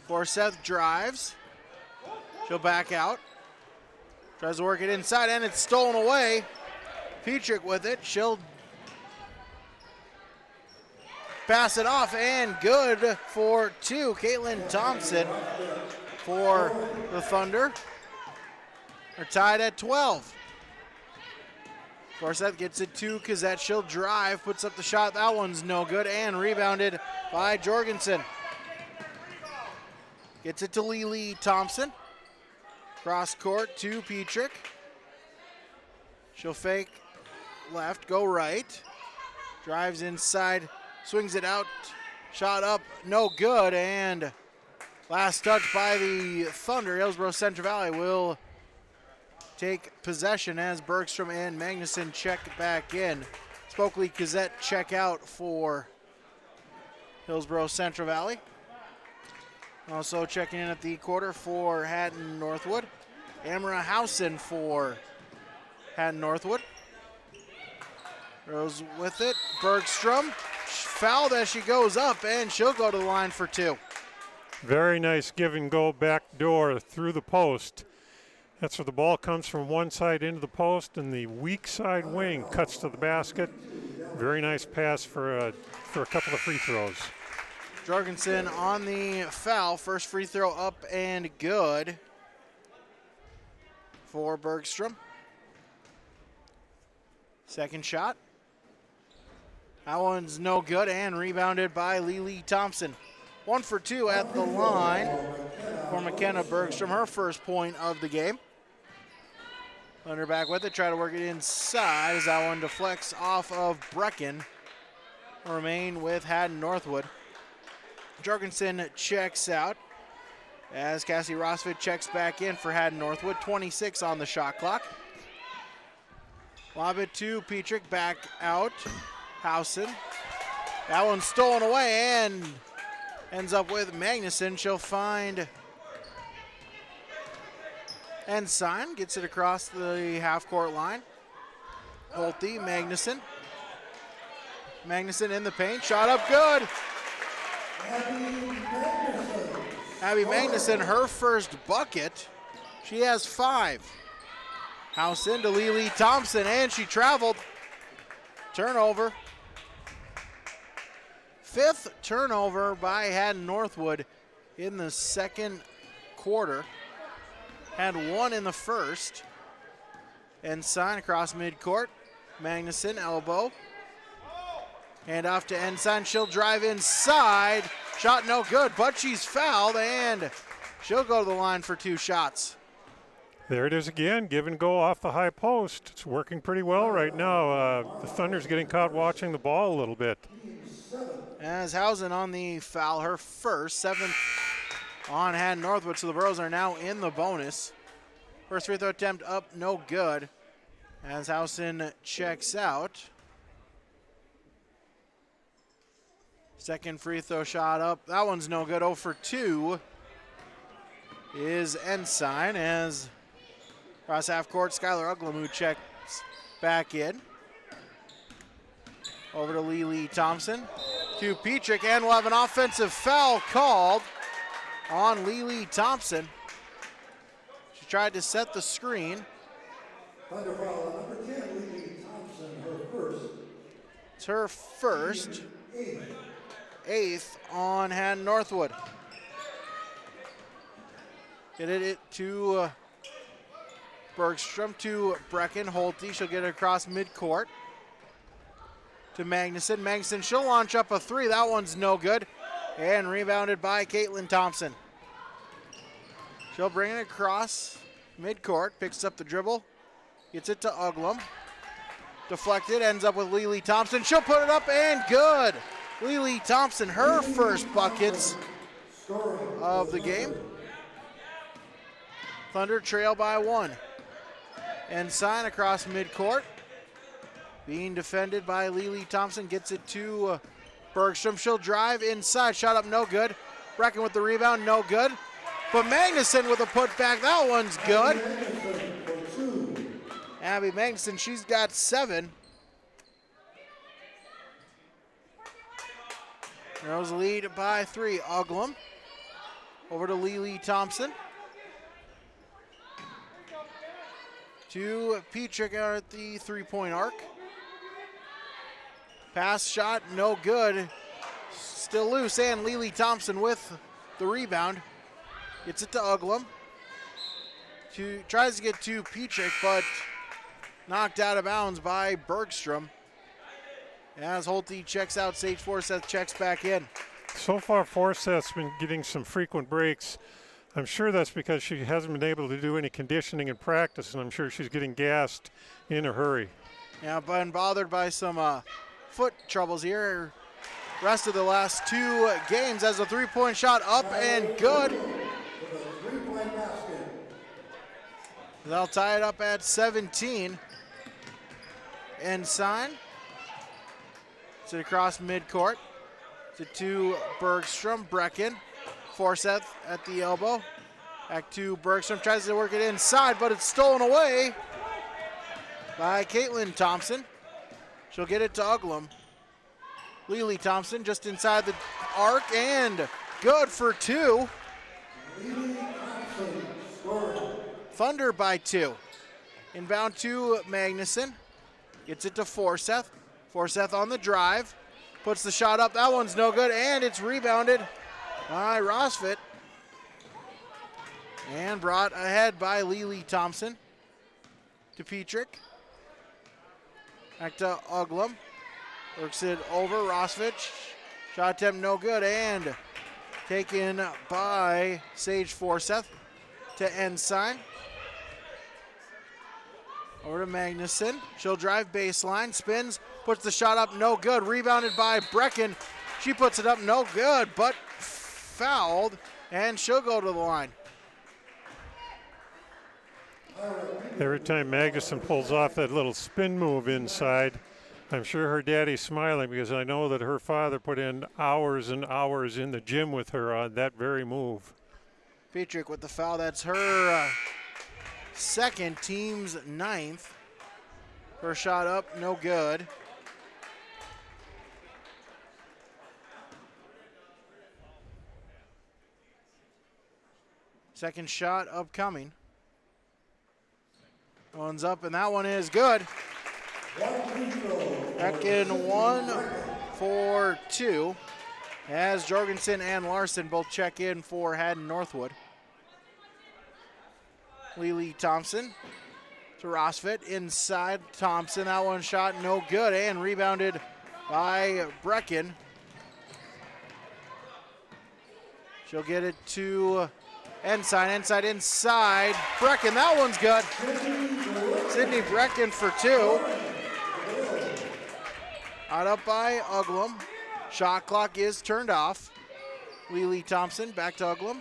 Forseth drives. She'll back out. Tries to work it inside, and it's stolen away. Petrick with it. She'll pass it off, and good for 2. Caitlin Thompson for the Thunder. They're tied at 12. Forseth gets it to Gazette. She'll drive, puts up the shot. That one's no good, and rebounded by Jorgensen. Gets it to Lily Thompson. Cross court to Petrick. She'll fake left, go right. Drives inside, swings it out. Shot up, no good, and last touch by the Thunder. Hillsborough Central Valley will take possession as Bergstrom and Magnuson check back in. Spokley Gazette check out for Hillsborough Central Valley. Also checking in at the quarter for Hatton Northwood. Amara Housen for Hatton Northwood. Goes with it. Bergstrom fouled as she goes up, and she'll go to the line for 2. Very nice give and go back door through the post. That's where the ball comes from one side into the post, and the weak side wing cuts to the basket. Very nice pass for a couple of free throws. Jorgensen on the foul. First free throw up and good for Bergstrom. Second shot. That one's no good, and rebounded by Lily Thompson. 1 for 2 at the line for McKenna Bergstrom, her first point of the game. Thunder back with it, try to work it inside as that one deflects off of Brecken. Remain with Hatton Northwood. Jorgensen checks out as Cassie Rosfit checks back in for Hatton Northwood. 26 on the shot clock. Lob it to Petrick, back out. Housen. That one's stolen away and ends up with Magnuson. She'll find Ensign, gets it across the half-court line. Holte, Magnuson. Magnuson in the paint, shot up good. Abby Magnuson, her first bucket. She has 5. House into Lily Thompson, and she traveled. Turnover. 5th turnover by Hatton Northwood in the second quarter. Had 1 in the first. Ensign across midcourt. Magnuson, elbow. Hand off to Ensign. She'll drive inside. Shot no good, but she's fouled, and she'll go to the line for 2 shots. There it is again, give and go off the high post. It's working pretty well right now. The Thunder's getting caught watching the ball a little bit. As Housen on the foul, her first, 7th on Hatton Northwood, so the Burros are now in the bonus. First free throw attempt up, no good. As Housen checks out. Second free throw shot up, that one's no good. 0 for 2 is Ensign as across half court, Skylar Uglum, who checks back in. Over to Lily Thompson, to Petrick, and we'll have an offensive foul called on Lily Thompson. She tried to set the screen. Thunder foul on number 10, Lily Thompson, her first. It's her first. 8th on Hatton Northwood. Get it to Bergstrom, to Brecken. Holte, she'll get it across midcourt. To Magnuson. Magnuson, she'll launch up a 3. That one's no good. And rebounded by Caitlin Thompson. She'll bring it across midcourt. Picks up the dribble. Gets it to Uglum. Deflected. Ends up with Lily Thompson. She'll put it up and good. Lily Thompson, her first buckets of the game. Thunder trail by 1. Ensign across midcourt. Being defended by Lily Thompson, gets it to Bergstrom. She'll drive inside, shot up no good. Brecken with the rebound, no good. But Magnuson with a putback, that one's good. Abby Magnuson, she's got 7. Rose lead by 3. Uglum over to Lily Thompson. To Petrick at the 3-point arc. Pass shot, no good. Still loose, and Lily Thompson with the rebound. Gets it to Uglum. Tries to get to Petrick, but knocked out of bounds by Bergstrom. As Holte checks out, Sage Forseth checks back in. So far, Forseth's been getting some frequent breaks. I'm sure that's because she hasn't been able to do any conditioning in practice, and I'm sure she's getting gassed in a hurry. Yeah, been bothered by some foot troubles here. Rest of the last 2 games as a 3-point shot up and good. They'll tie it up at 17. Ensign. It's across midcourt. To Bergstrom, Brecken. Forseth at the elbow. Back to Bergstrom, tries to work it inside, but it's stolen away by Caitlin Thompson. She'll get it to Uglum. Lily Thompson just inside the arc, and good for 2. Thunder by 2. Inbound to Magnuson. Gets it to Forseth. Forseth on the drive. Puts the shot up. That one's no good, and it's rebounded by Rosfit. And brought ahead by Lily Thompson. To Petrick. Back to Uglum. Works it over. Rosfit. Shot attempt no good, and taken by Sage Forseth. To Ensign. Over to Magnuson. She'll drive baseline. Spins. Puts the shot up. No good. Rebounded by Brecken. She puts it up. No good, but fouled. And she'll go to the line. Every time Magnuson pulls off that little spin move inside, I'm sure her daddy's smiling because I know that her father put in hours and hours in the gym with her on that very move. Petrick with the foul. That's her second, team's 9th. First shot up, no good. Second shot upcoming. One's up, and that one is good. Brecken 1 for 2. As Jorgensen and Larson both check in for Hatton Northwood. Lily Thompson to Rosfit inside Thompson. That one shot no good and rebounded by Brecken. She'll get it to Ensign, inside. Brecken, that one's good. Sydney Brecken for 2. Out up by Uglum. Shot clock is turned off. Lily Thompson back to Uglum.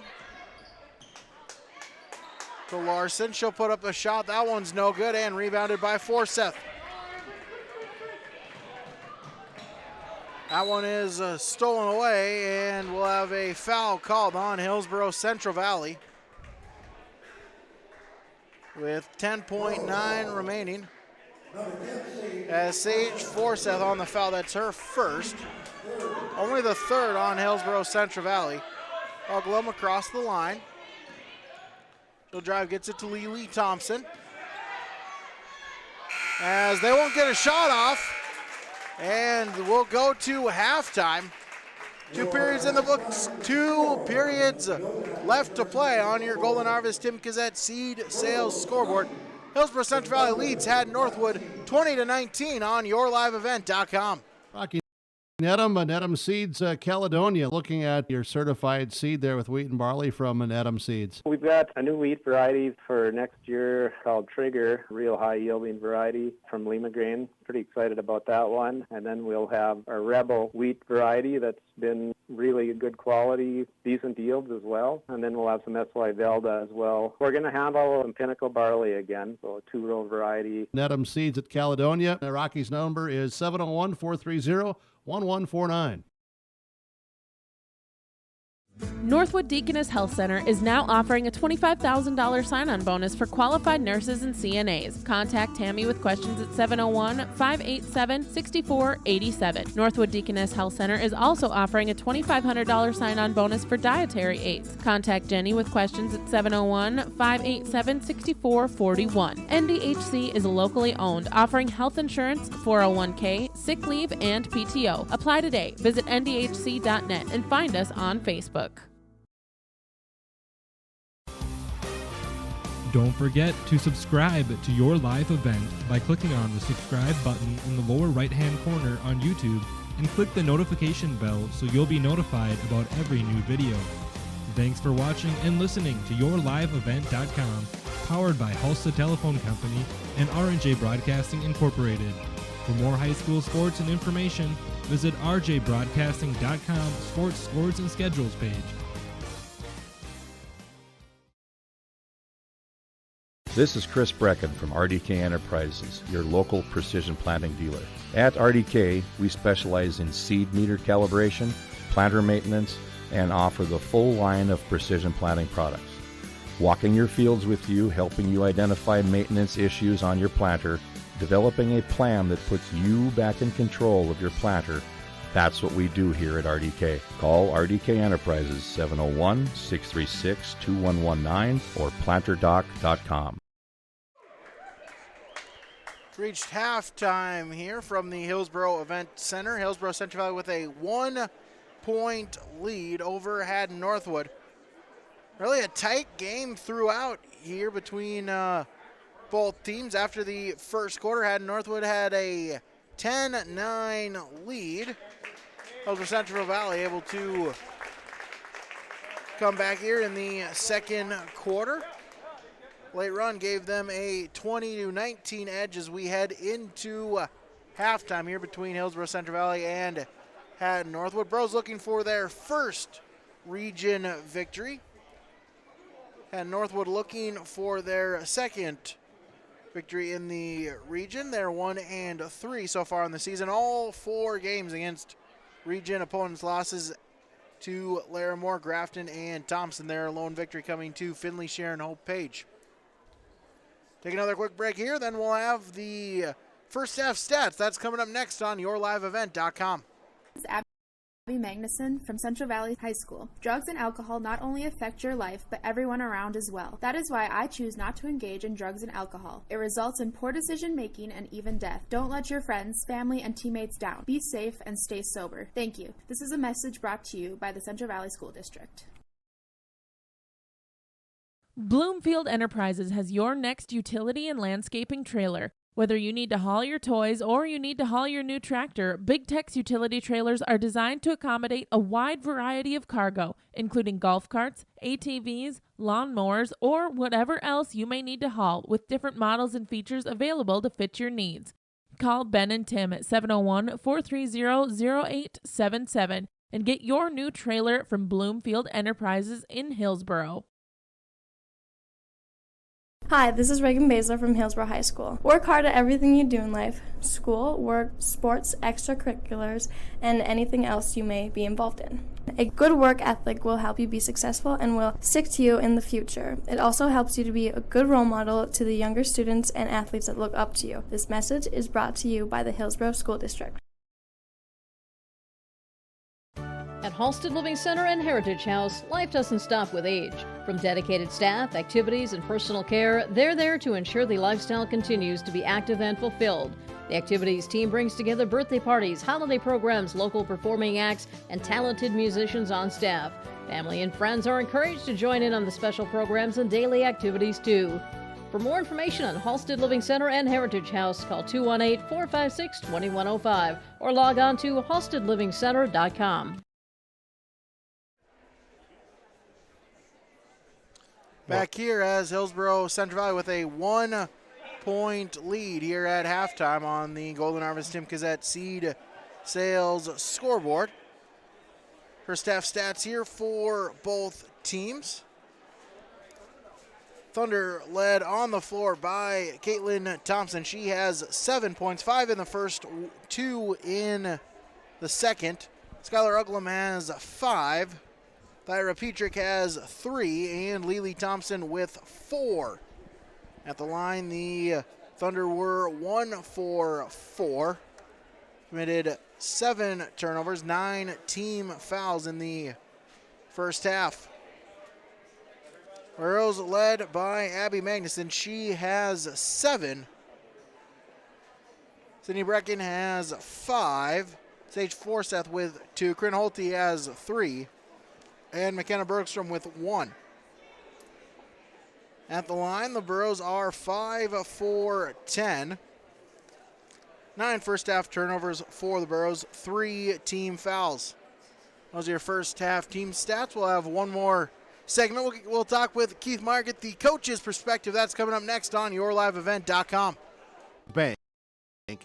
To Larson, she'll put up a shot. That one's no good and rebounded by Forseth. That one is stolen away, and we'll have a foul called on Hillsborough Central Valley with 10.9 remaining. As Sage Forseth on the foul, that's her first. Only the third on Hillsborough Central Valley. Uglum across the line. She'll drive, gets it to Lily Thompson. As they won't get a shot off. And we'll go to halftime. 2 periods in the books, 2 periods left to play on your Golden Harvest Tim Kazette Seed Sales scoreboard. Hillsborough Central Valley leads Hatton Northwood 20-19 on yourliveevent.com. Rocky Nedham Seeds Caledonia, looking at your certified seed there with wheat and barley from Nedham Seeds. We've got a new wheat variety for next year called Trigger, real high yielding variety from Lima Grain. Pretty excited about that one. And then we'll have our Rebel wheat variety that's been really good quality, decent yields as well. And then we'll have some SY Velda as well. We're going to handle some Pinnacle barley again, so a 2-row variety. Nedham Seeds at Caledonia. Rocky's number is 701-430-1149. Northwood Deaconess Health Center is now offering a $25,000 sign-on bonus for qualified nurses and CNAs. Contact Tammy with questions at 701-587-6487. Northwood Deaconess Health Center is also offering a $2,500 sign-on bonus for dietary aides. Contact Jenny with questions at 701-587-6441. NDHC is locally owned, offering health insurance, 401k, sick leave, and PTO. Apply today. Visit ndhc.net and find us on Facebook. Don't forget to subscribe to your live event by clicking on the subscribe button in the lower right-hand corner on YouTube and click the notification bell so you'll be notified about every new video. Thanks for watching and listening to yourliveevent.com, powered by Hulsta Telephone Company and R&J Broadcasting Incorporated. For more high school sports and information, visit rjbroadcasting.com sports scores and schedules page. This is Chris Brecken from RDK Enterprises, your local precision planting dealer. At RDK, we specialize in seed meter calibration, planter maintenance, and offer the full line of precision planting products. Walking your fields with you, helping you identify maintenance issues on your planter, developing a plan that puts you back in control of your planter. That's what we do here at RDK. Call RDK Enterprises 701-636-2119 or planterdoc.com. Reached halftime here from the Hillsborough Event Center. Hillsborough Central Valley with a 1-point lead over Hatton Northwood. Really a tight game throughout here between both teams. After the first quarter, Hatton Northwood had a 10-9 lead. Hillsborough Central Valley able to come back here in the second quarter. Late run gave them a 20-19 edge as we head into halftime here between Hillsborough Central Valley and Hatton Northwood. Bros looking for their first region victory. Hatton Northwood looking for their second victory in the region. They're 1-3 so far in the season. All 4 games against region opponents losses to Larimore, Grafton, and Thompson. Their lone victory coming to Finley, Sharon, Hope, Page. Take another quick break here, then we'll have the first half stats. That's coming up next on yourliveevent.com. This is Abby Magnuson from Central Valley High School. Drugs and alcohol not only affect your life, but everyone around as well. That is why I choose not to engage in drugs and alcohol. It results in poor decision making and even death. Don't let your friends, family, and teammates down. Be safe and stay sober. Thank you. This is a message brought to you by the Central Valley School District. Bloomfield Enterprises has your next utility and landscaping trailer. Whether you need to haul your toys or you need to haul your new tractor, Big Tech's utility trailers are designed to accommodate a wide variety of cargo, including golf carts, ATVs, lawnmowers, or whatever else you may need to haul, with different models and features available to fit your needs. Call Ben and Tim at 701-430-0877 and get your new trailer from Bloomfield Enterprises in Hillsboro. Hi, this is Reagan Baszler from Hillsboro High School. Work hard at everything you do in life: school, work, sports, extracurriculars, and anything else you may be involved in. A good work ethic will help you be successful and will stick to you in the future. It also helps you to be a good role model to the younger students and athletes that look up to you. This message is brought to you by the Hillsboro School District. At Halsted Living Center and Heritage House, life doesn't stop with age. From dedicated staff, activities, and personal care, they're there to ensure the lifestyle continues to be active and fulfilled. The activities team brings together birthday parties, holiday programs, local performing acts, and talented musicians on staff. Family and friends are encouraged to join in on the special programs and daily activities too. For more information on Halsted Living Center and Heritage House, call 218-456-2105 or log on to halstedlivingcenter.com. Back here as Hillsboro Central Valley with a 1-point lead here at halftime on the Golden Harvest Tim Kazette Seed Sales scoreboard. First half stats here for both teams. Thunder led on the floor by Caitlin Thompson. She has 7 points, 5 in the first, 2 in the second. Skylar Uglum has 5. Thyra Petrick has 3, and Lily Thompson with 4. At the line, the Thunder were 1 for 4. Committed 7 turnovers, 9 team fouls in the first half. Burros led by Abby Magnuson. She has 7. Sydney Brecken has 5. Sage Forseth with 2. Corinne Holte has 3. And McKenna Bergstrom with 1. At the line, the Burros are 5 for 10. 9 first half turnovers for the Burros, 3 team fouls. Those are your first half team stats. We'll have one more segment. We'll talk with Keith Meyer, get the coach's perspective. That's coming up next on yourliveevent.com. Bank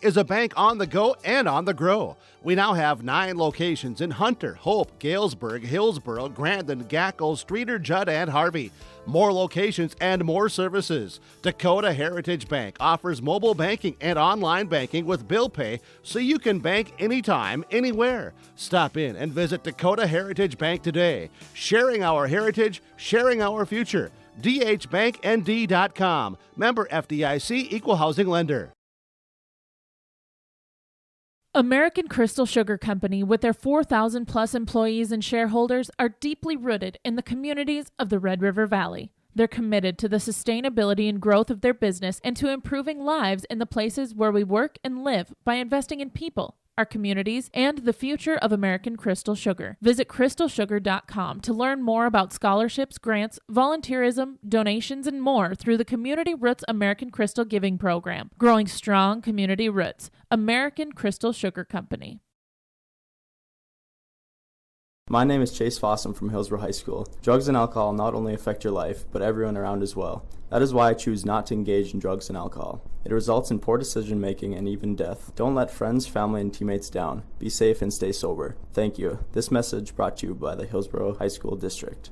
is a bank on the go and on the grow. We now have 9 locations in Hunter, Hope, Galesburg, Hillsboro, Grandin, Gackle, Streeter, Judd, and Harvey. More locations and more services. Dakota Heritage Bank offers mobile banking and online banking with bill pay so you can bank anytime, anywhere. Stop in and visit Dakota Heritage Bank today. Sharing our heritage, sharing our future. dhbanknd.com. Member FDIC, Equal Housing Lender. American Crystal Sugar Company, with their 4,000 plus employees and shareholders, are deeply rooted in the communities of the Red River Valley. They're committed to the sustainability and growth of their business and to improving lives in the places where we work and live by investing in people, our communities, and the future of American Crystal Sugar. Visit crystalsugar.com to learn more about scholarships, grants, volunteerism, donations, and more through the Community Roots American Crystal Giving Program. Growing strong community roots. American Crystal Sugar Company. My name is Chase Fossum from Hillsboro High School. Drugs and alcohol not only affect your life, but everyone around as well. That is why I choose not to engage in drugs and alcohol. It results in poor decision making and even death. Don't let friends, family, and teammates down. Be safe and stay sober. Thank you. This message brought to you by the Hillsboro High School District.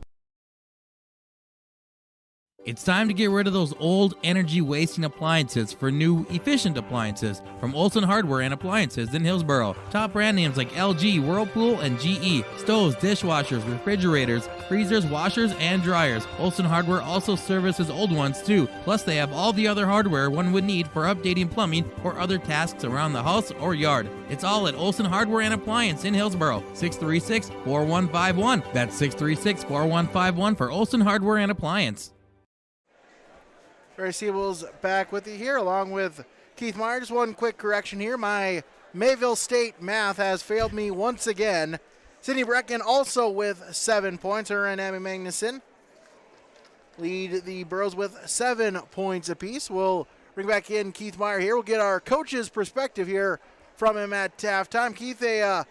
It's time to get rid of those old energy-wasting appliances for new, efficient appliances from Olson Hardware and Appliances in Hillsboro. Top brand names like LG, Whirlpool, and GE. Stoves, dishwashers, refrigerators, freezers, washers, and dryers. Olson Hardware also services old ones too. Plus, they have all the other hardware one would need for updating plumbing or other tasks around the house or yard. It's all at Olson Hardware and Appliance in Hillsboro. 636-4151. That's 636-4151 for Olson Hardware and Appliance. Barry Siebel's back with you here, along with Keith Meyer. Just one quick correction here. My Mayville State math has failed me once again. Sydney Brecken also with 7 points. Her and Abby Magnuson lead the Burros with 7 points apiece. We'll bring back in Keith Meyer here. We'll get our coach's perspective here from him at halftime. Keith, a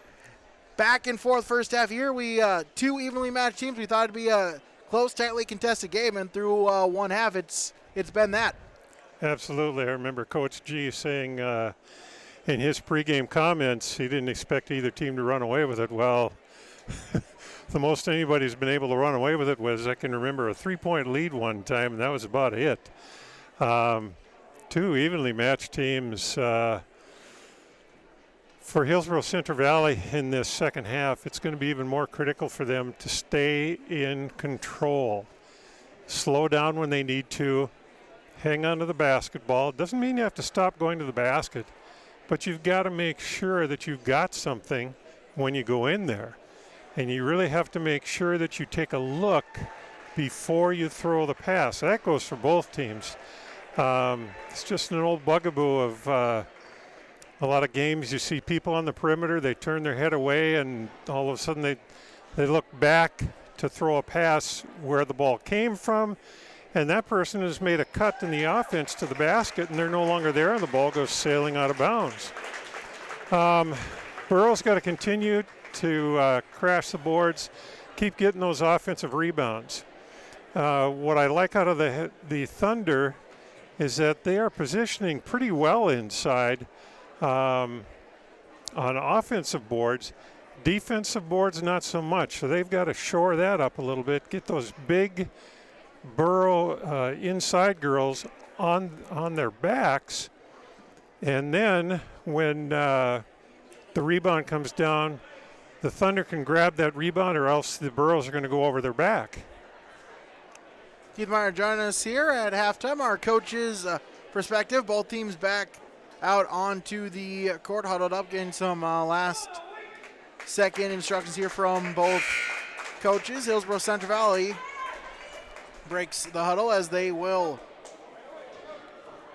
back and forth first half here. We two evenly matched teams. We thought it'd be a close, tightly contested game, and through one half, it's been that. Absolutely. I remember Coach G saying in his pregame comments he didn't expect either team to run away with it. Well, the most anybody's been able to run away with it was, I can remember, a 3-point lead one time, and that was about it. Two evenly matched teams. For Hillsboro Central Valley in this second half, it's going to be even more critical for them to stay in control. Slow down when they need to. Hang on to the basketball. It doesn't mean you have to stop going to the basket, but you've got to make sure that you've got something when you go in there. And you really have to make sure that you take a look before you throw the pass. That goes for both teams. It's just an old bugaboo of a lot of games. You see people on the perimeter, they turn their head away, and all of a sudden they look back to throw a pass where the ball came from, and that person has made a cut in the offense to the basket, and they're no longer there, and the ball goes sailing out of bounds. Burrow's got to continue to crash the boards, keep getting those offensive rebounds. What I like out of the Thunder is that they are positioning pretty well inside on offensive boards. Defensive boards, not so much. So they've got to shore that up a little bit, get those big Burrow inside girls on their backs. And then when the rebound comes down, the Thunder can grab that rebound, or else the Burros are going to go over their back. Keith Meyer joining us here at halftime. Our coach's perspective. Both teams back out onto the court, huddled up, getting some last second instructions here from both coaches. Hillsboro Central Valley breaks the huddle as they will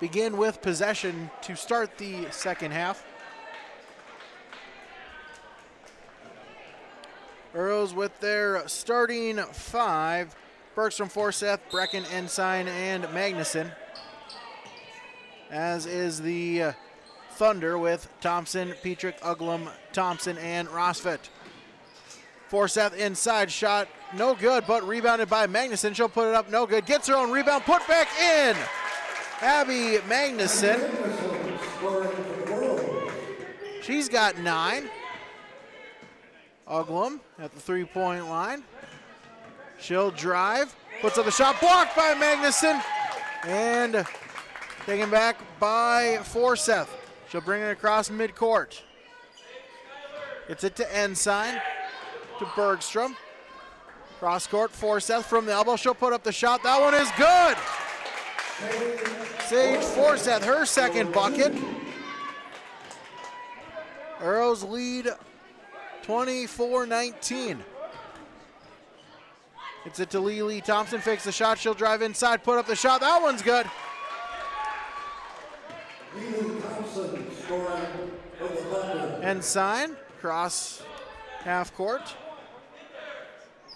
begin with possession to start the second half. Burros with their starting five: Bergstrom, Forseth, Brecken, Ensign, and Magnuson. As is the Thunder with Thompson, Petrick, Uglum, Thompson, and Rosfett. Forseth inside, shot no good, but rebounded by Magnuson. She'll put it up, no good. Gets her own rebound, put back in. Abby Magnuson. She's got 9. Uglum at the three-point line. She'll drive, puts up the shot, blocked by Magnuson, and taken back by Forseth. She'll bring it across midcourt. Gets it to Ensign, to Bergstrom. Cross court, Forseth from the elbow. She'll put up the shot. That one is good. Sage Forseth, her second bucket. Burros lead 24-19. It's it to Lily Thompson, fakes the shot. She'll drive inside, put up the shot. That one's good. Ensign, cross half court.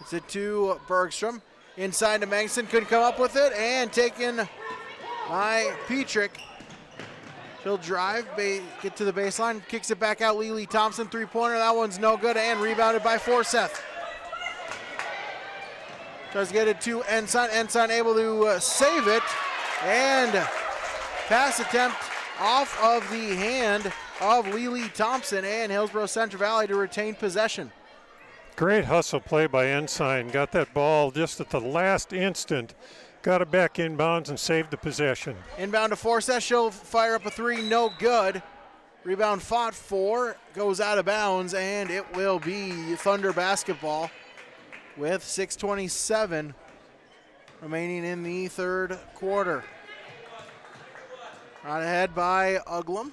It's it to Bergstrom. Inside to Magnuson, couldn't come up with it, and taken by Petrick. She'll drive, get to the baseline, kicks it back out. Lily Thompson, three-pointer. That one's no good, and rebounded by Forseth. Tries to get it to Ensign. Ensign able to save it, and pass attempt off of the hand of Lily Thompson, and Hillsboro Central Valley to retain possession. Great hustle play by Ensign. Got that ball just at the last instant got it back inbounds and saved the possession. Inbound to Forseth. She'll fire up a three, no good. Rebound fought for, goes out of bounds, and it will be Thunder basketball with 6:27 remaining in the third quarter. Right ahead by Uglum.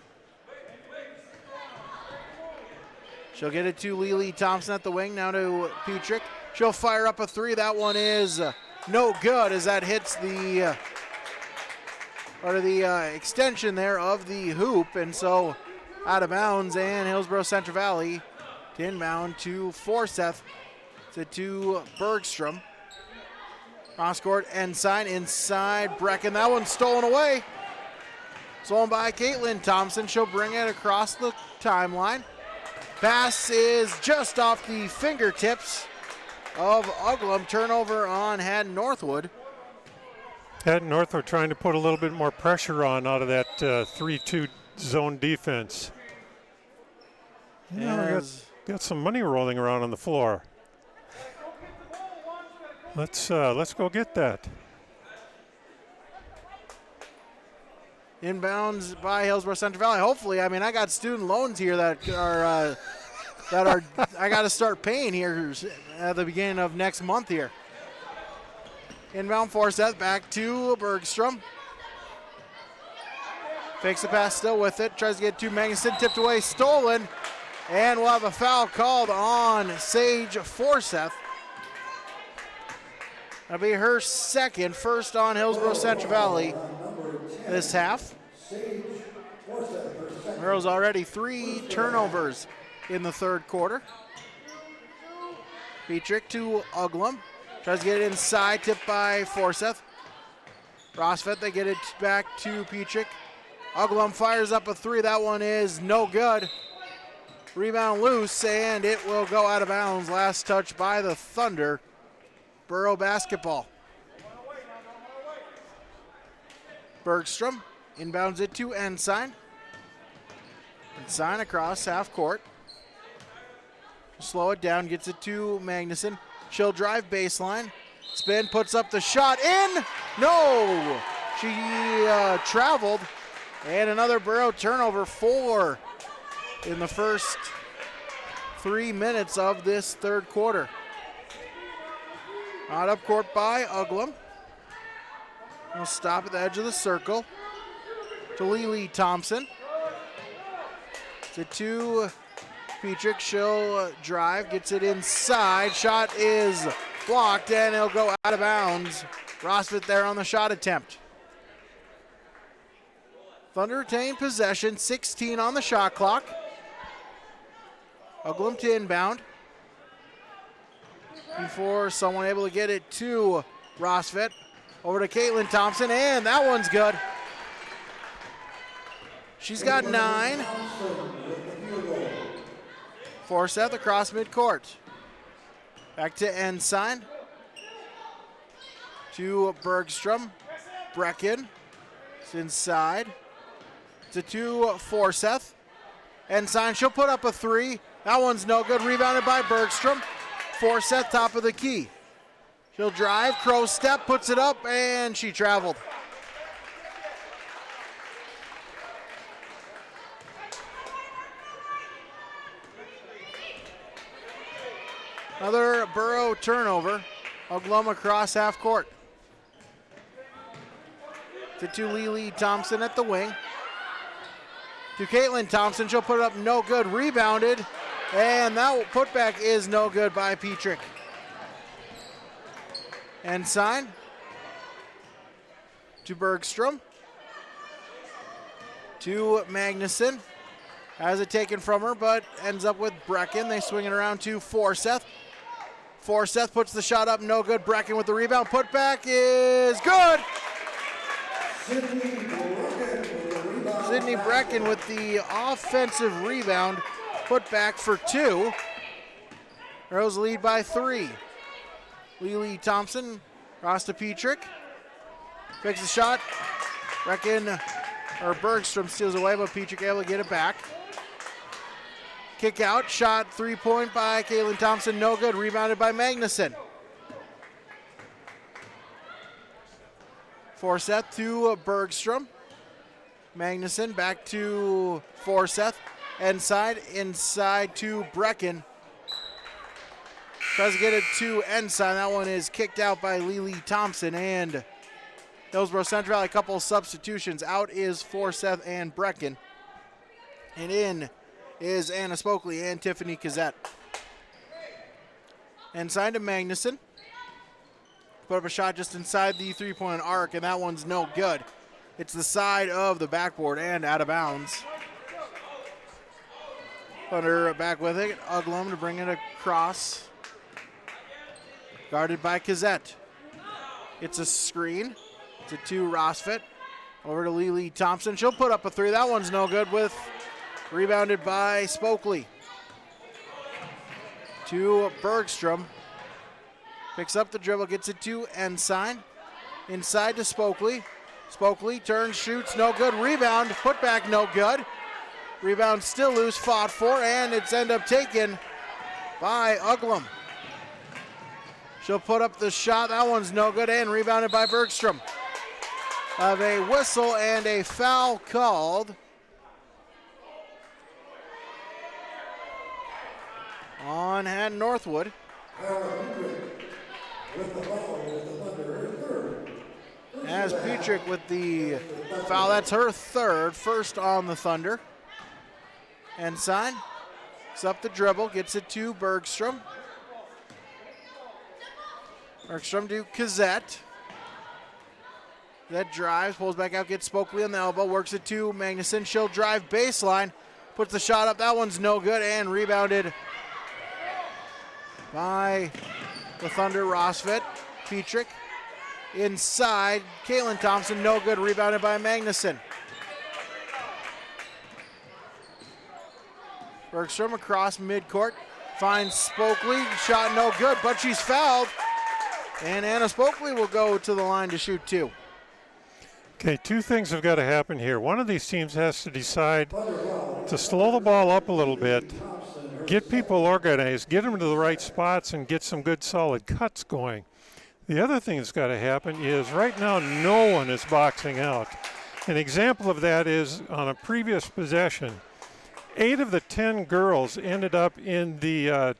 She'll get it to Lily Thompson at the wing, now to Petrick. She'll fire up a three. That one is no good as that hits the part of the extension there of the hoop, and so out of bounds, and Hillsborough Central Valley to inbound to Forseth, to Bergstrom. Cross court, Ensign inside Brecken. That one's stolen away. Stolen by Caitlin Thompson. She'll bring it across the timeline. Pass is just off the fingertips of Uglum. Turnover on Hatton Northwood. Hatton Northwood trying to put a little bit more pressure on out of that 3-2 zone defense. Yeah, we got some money rolling around on the floor. Let's go get that. Inbounds by Hillsborough Central Valley. Hopefully, I mean, I got student loans here that are I got to start paying here at the beginning of next month here. Inbound Forseth back to Bergstrom. Fakes the pass, still with it. Tries to get to Magnuson, tipped away, stolen. And we'll have a foul called on Sage Forseth. That'll be her second, first on Hillsborough Central Valley this half. Burros already 3 turnovers in the third quarter. Petrick to Uglum. Tries to get it inside, tipped by Forseth. Rosfett, they get it back to Petrick. Uglum fires up a three. That one is no good. Rebound loose, and it will go out of bounds. Last touch by the Thunder. Burro basketball. Bergstrom inbounds it to Ensign. Ensign across half court. Slow it down, gets it to Magnuson. She'll drive baseline. Spin, puts up the shot, in! No! She traveled. And another Burro turnover, 4 in the first 3 minutes of this third quarter. Out up court by Uglum. We'll stop at the edge of the circle. To Lily Thompson. To Petrick. She'll drive, gets it inside. Shot is blocked, and it'll go out of bounds. Rosfit there on the shot attempt. Thunder retain possession, 16 on the shot clock. Uglum to inbound. Before someone able to get it to Rosfit. Over to Caitlin Thompson, and that one's good. She's got 9. Forseth across midcourt. Back to Ensign. To Bergstrom. Brecken. It's inside. To Forseth. Ensign, she'll put up a three. That one's no good. Rebounded by Bergstrom. Forseth, top of the key. She'll drive, crow step, puts it up, and she traveled. Another Burro turnover. Uglum across half court. To Lily Thompson at the wing. To Caitlin Thompson, she'll put it up, no good. Rebounded, and that putback is no good by Petrick. Ensign to Bergstrom. To Magnuson. Has it taken from her, but ends up with Brecken. They swing it around to Forseth. Forseth puts the shot up, no good. Brecken with the rebound. Putback is good. Sydney Brecken with the offensive rebound. Put back for 2. Rose lead by 3. Lily Thompson, across to Petrick. Takes the shot. Bergstrom steals away, but Petrick able to get it back. Kick out, shot, 3-point by Caitlin Thompson, no good. Rebounded by Magnuson. Forseth to Bergstrom. Magnuson back to Forseth. Inside to Brecken. Tries to get it to Ensign. That one is kicked out by Lily Thompson. And Hillsborough Central Valley, a couple of substitutions. Out is Forseth and Brecken. And in is Anna Spokley and Tiffany Kazette. Ensign to Magnuson. Put up a shot just inside the three-point arc, and that one's no good. It's the side of the backboard and out of bounds. Thunder back with it. Uglum to bring it across. Guarded by Kazette. It's a screen. It's a 2 Rosfit. Over to Lily Thompson. She'll put up a 3. That one's no good with rebounded by Spokley. To Bergstrom. Picks up the dribble, gets it to Ensign. Inside to Spokley. Spokley turns, shoots, no good. Rebound, put back, no good. Rebound still loose, fought for, and it's end up taken by Uglum. She'll put up the shot. That one's no good, and rebounded by Bergstrom. Of a whistle and a foul called on Hatton Northwood. As Petrick with the foul, that's her third, first on the Thunder. Ensign, it's up the dribble, gets it to Bergstrom. Bergstrom to Kazette. That drives, pulls back out, gets Spokley on the elbow, works it to Magnuson. She'll drive baseline, puts the shot up. That one's no good, and rebounded by the Thunder. Rosfit. Petrick. Inside, Caitlin Thompson, no good, rebounded by Magnuson. Bergstrom across midcourt, finds Spokley, shot no good, but she's fouled. And Anna Spokley will go to the line to shoot 2. Okay, 2 things have got to happen here. One of these teams has to decide to slow the ball up a little bit, get people organized, get them to the right spots, and get some good solid cuts going. The other thing that's got to happen is right now no one is boxing out. An example of that is on a previous possession, 8 of the 10 girls ended up in the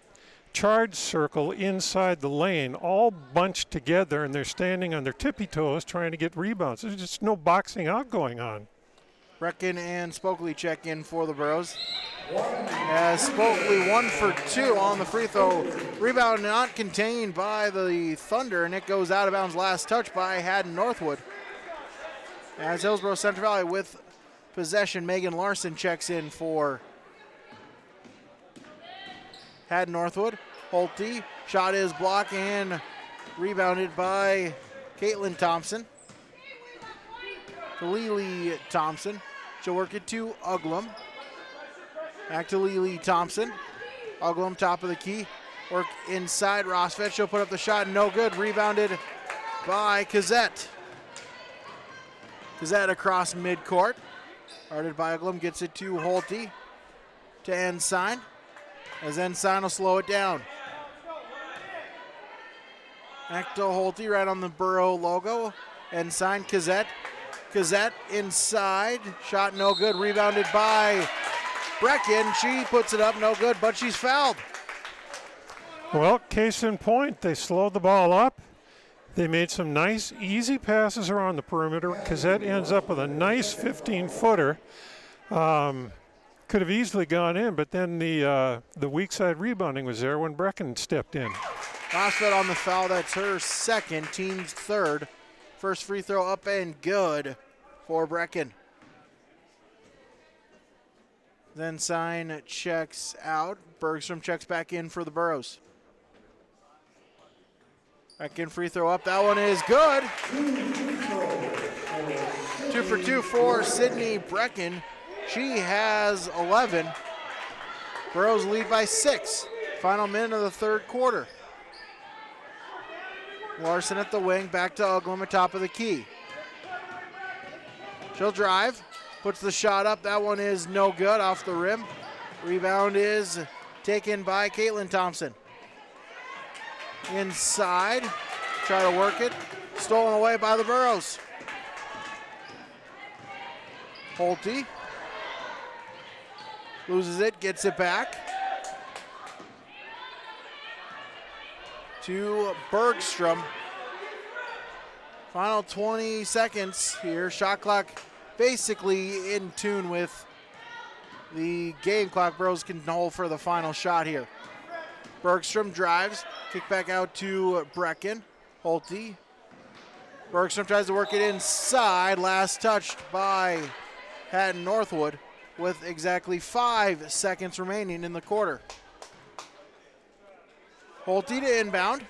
charge circle inside the lane, all bunched together, and they're standing on their tippy toes trying to get rebounds. There's just no boxing out going on. Brecken and Spokley check in for the Burros. As Spokley 1 for 2 on the free throw. Rebound not contained by the Thunder, and it goes out of bounds. Last touch by Hatton Northwood. As Hillsborough Central Valley with possession, Megan Larson checks in for Hatton Northwood. Holte, shot is blocked and rebounded by Caitlin Thompson. To Lily Thompson. She'll work it to Uglum. Back to Lily Thompson. Uglum top of the key. Work inside Rosfet. She'll put up the shot. No good. Rebounded by Kazette. Kazette across midcourt. Guarded by Uglum. Gets it to Holte. To Ensign. As Ensign will slow it down. Back to Holte right on the Burrow logo. Ensign, Kazette. Kazette inside. Shot no good. Rebounded by Brecken. She puts it up, no good, but she's fouled. Well, case in point, they slowed the ball up. They made some nice, easy passes around the perimeter. Kazette ends up with a nice 15-footer. Could have easily gone in, but then the weak side rebounding was there when Brecken stepped in. Rosfeld on the foul. That's her second, team's third. First free throw up and good for Brecken. Then Sign checks out. Bergstrom checks back in for the Burros. Back in, free throw up. That one is good. 2 for 2 for Sydney Brecken. She has 11. Burros lead by 6. Final minute of the third quarter. Larson at the wing, back to Uglum at top of the key. She'll drive, puts the shot up. That one is no good, off the rim. Rebound is taken by Caitlin Thompson. Inside, try to work it. Stolen away by the Burros. Holte loses it, gets it back to Bergstrom. Final 20 seconds here. Shot clock basically in tune with the game clock. Burros can hold for the final shot here. Bergstrom drives, kick back out to Brecken. Holte. Bergstrom tries to work it inside. Last touched by Hatton Northwood with exactly 5 seconds remaining in the quarter. Holte to inbound.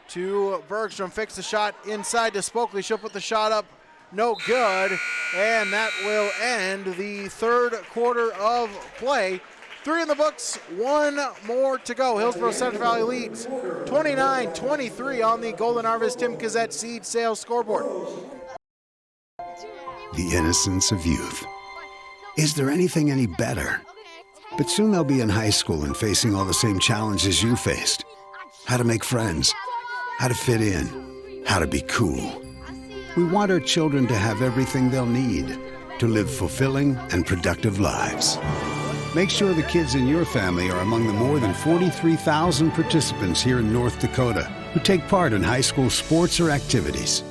To Bergstrom, fix the shot inside to Spokley. She'll put the shot up, no good, and that will end the third quarter of play. 3 in the books, 1 more to go. Hillsborough Central Valley leads 29-23 on the Golden Harvest Tim Gazette seed sales scoreboard. The innocence of youth. Is there anything any better? But soon they'll be in high school and facing all the same challenges you faced. How to make friends, how to fit in, how to be cool. We want our children to have everything they'll need to live fulfilling and productive lives. Make sure the kids in your family are among the more than 43,000 participants here in North Dakota who take part in high school sports or activities.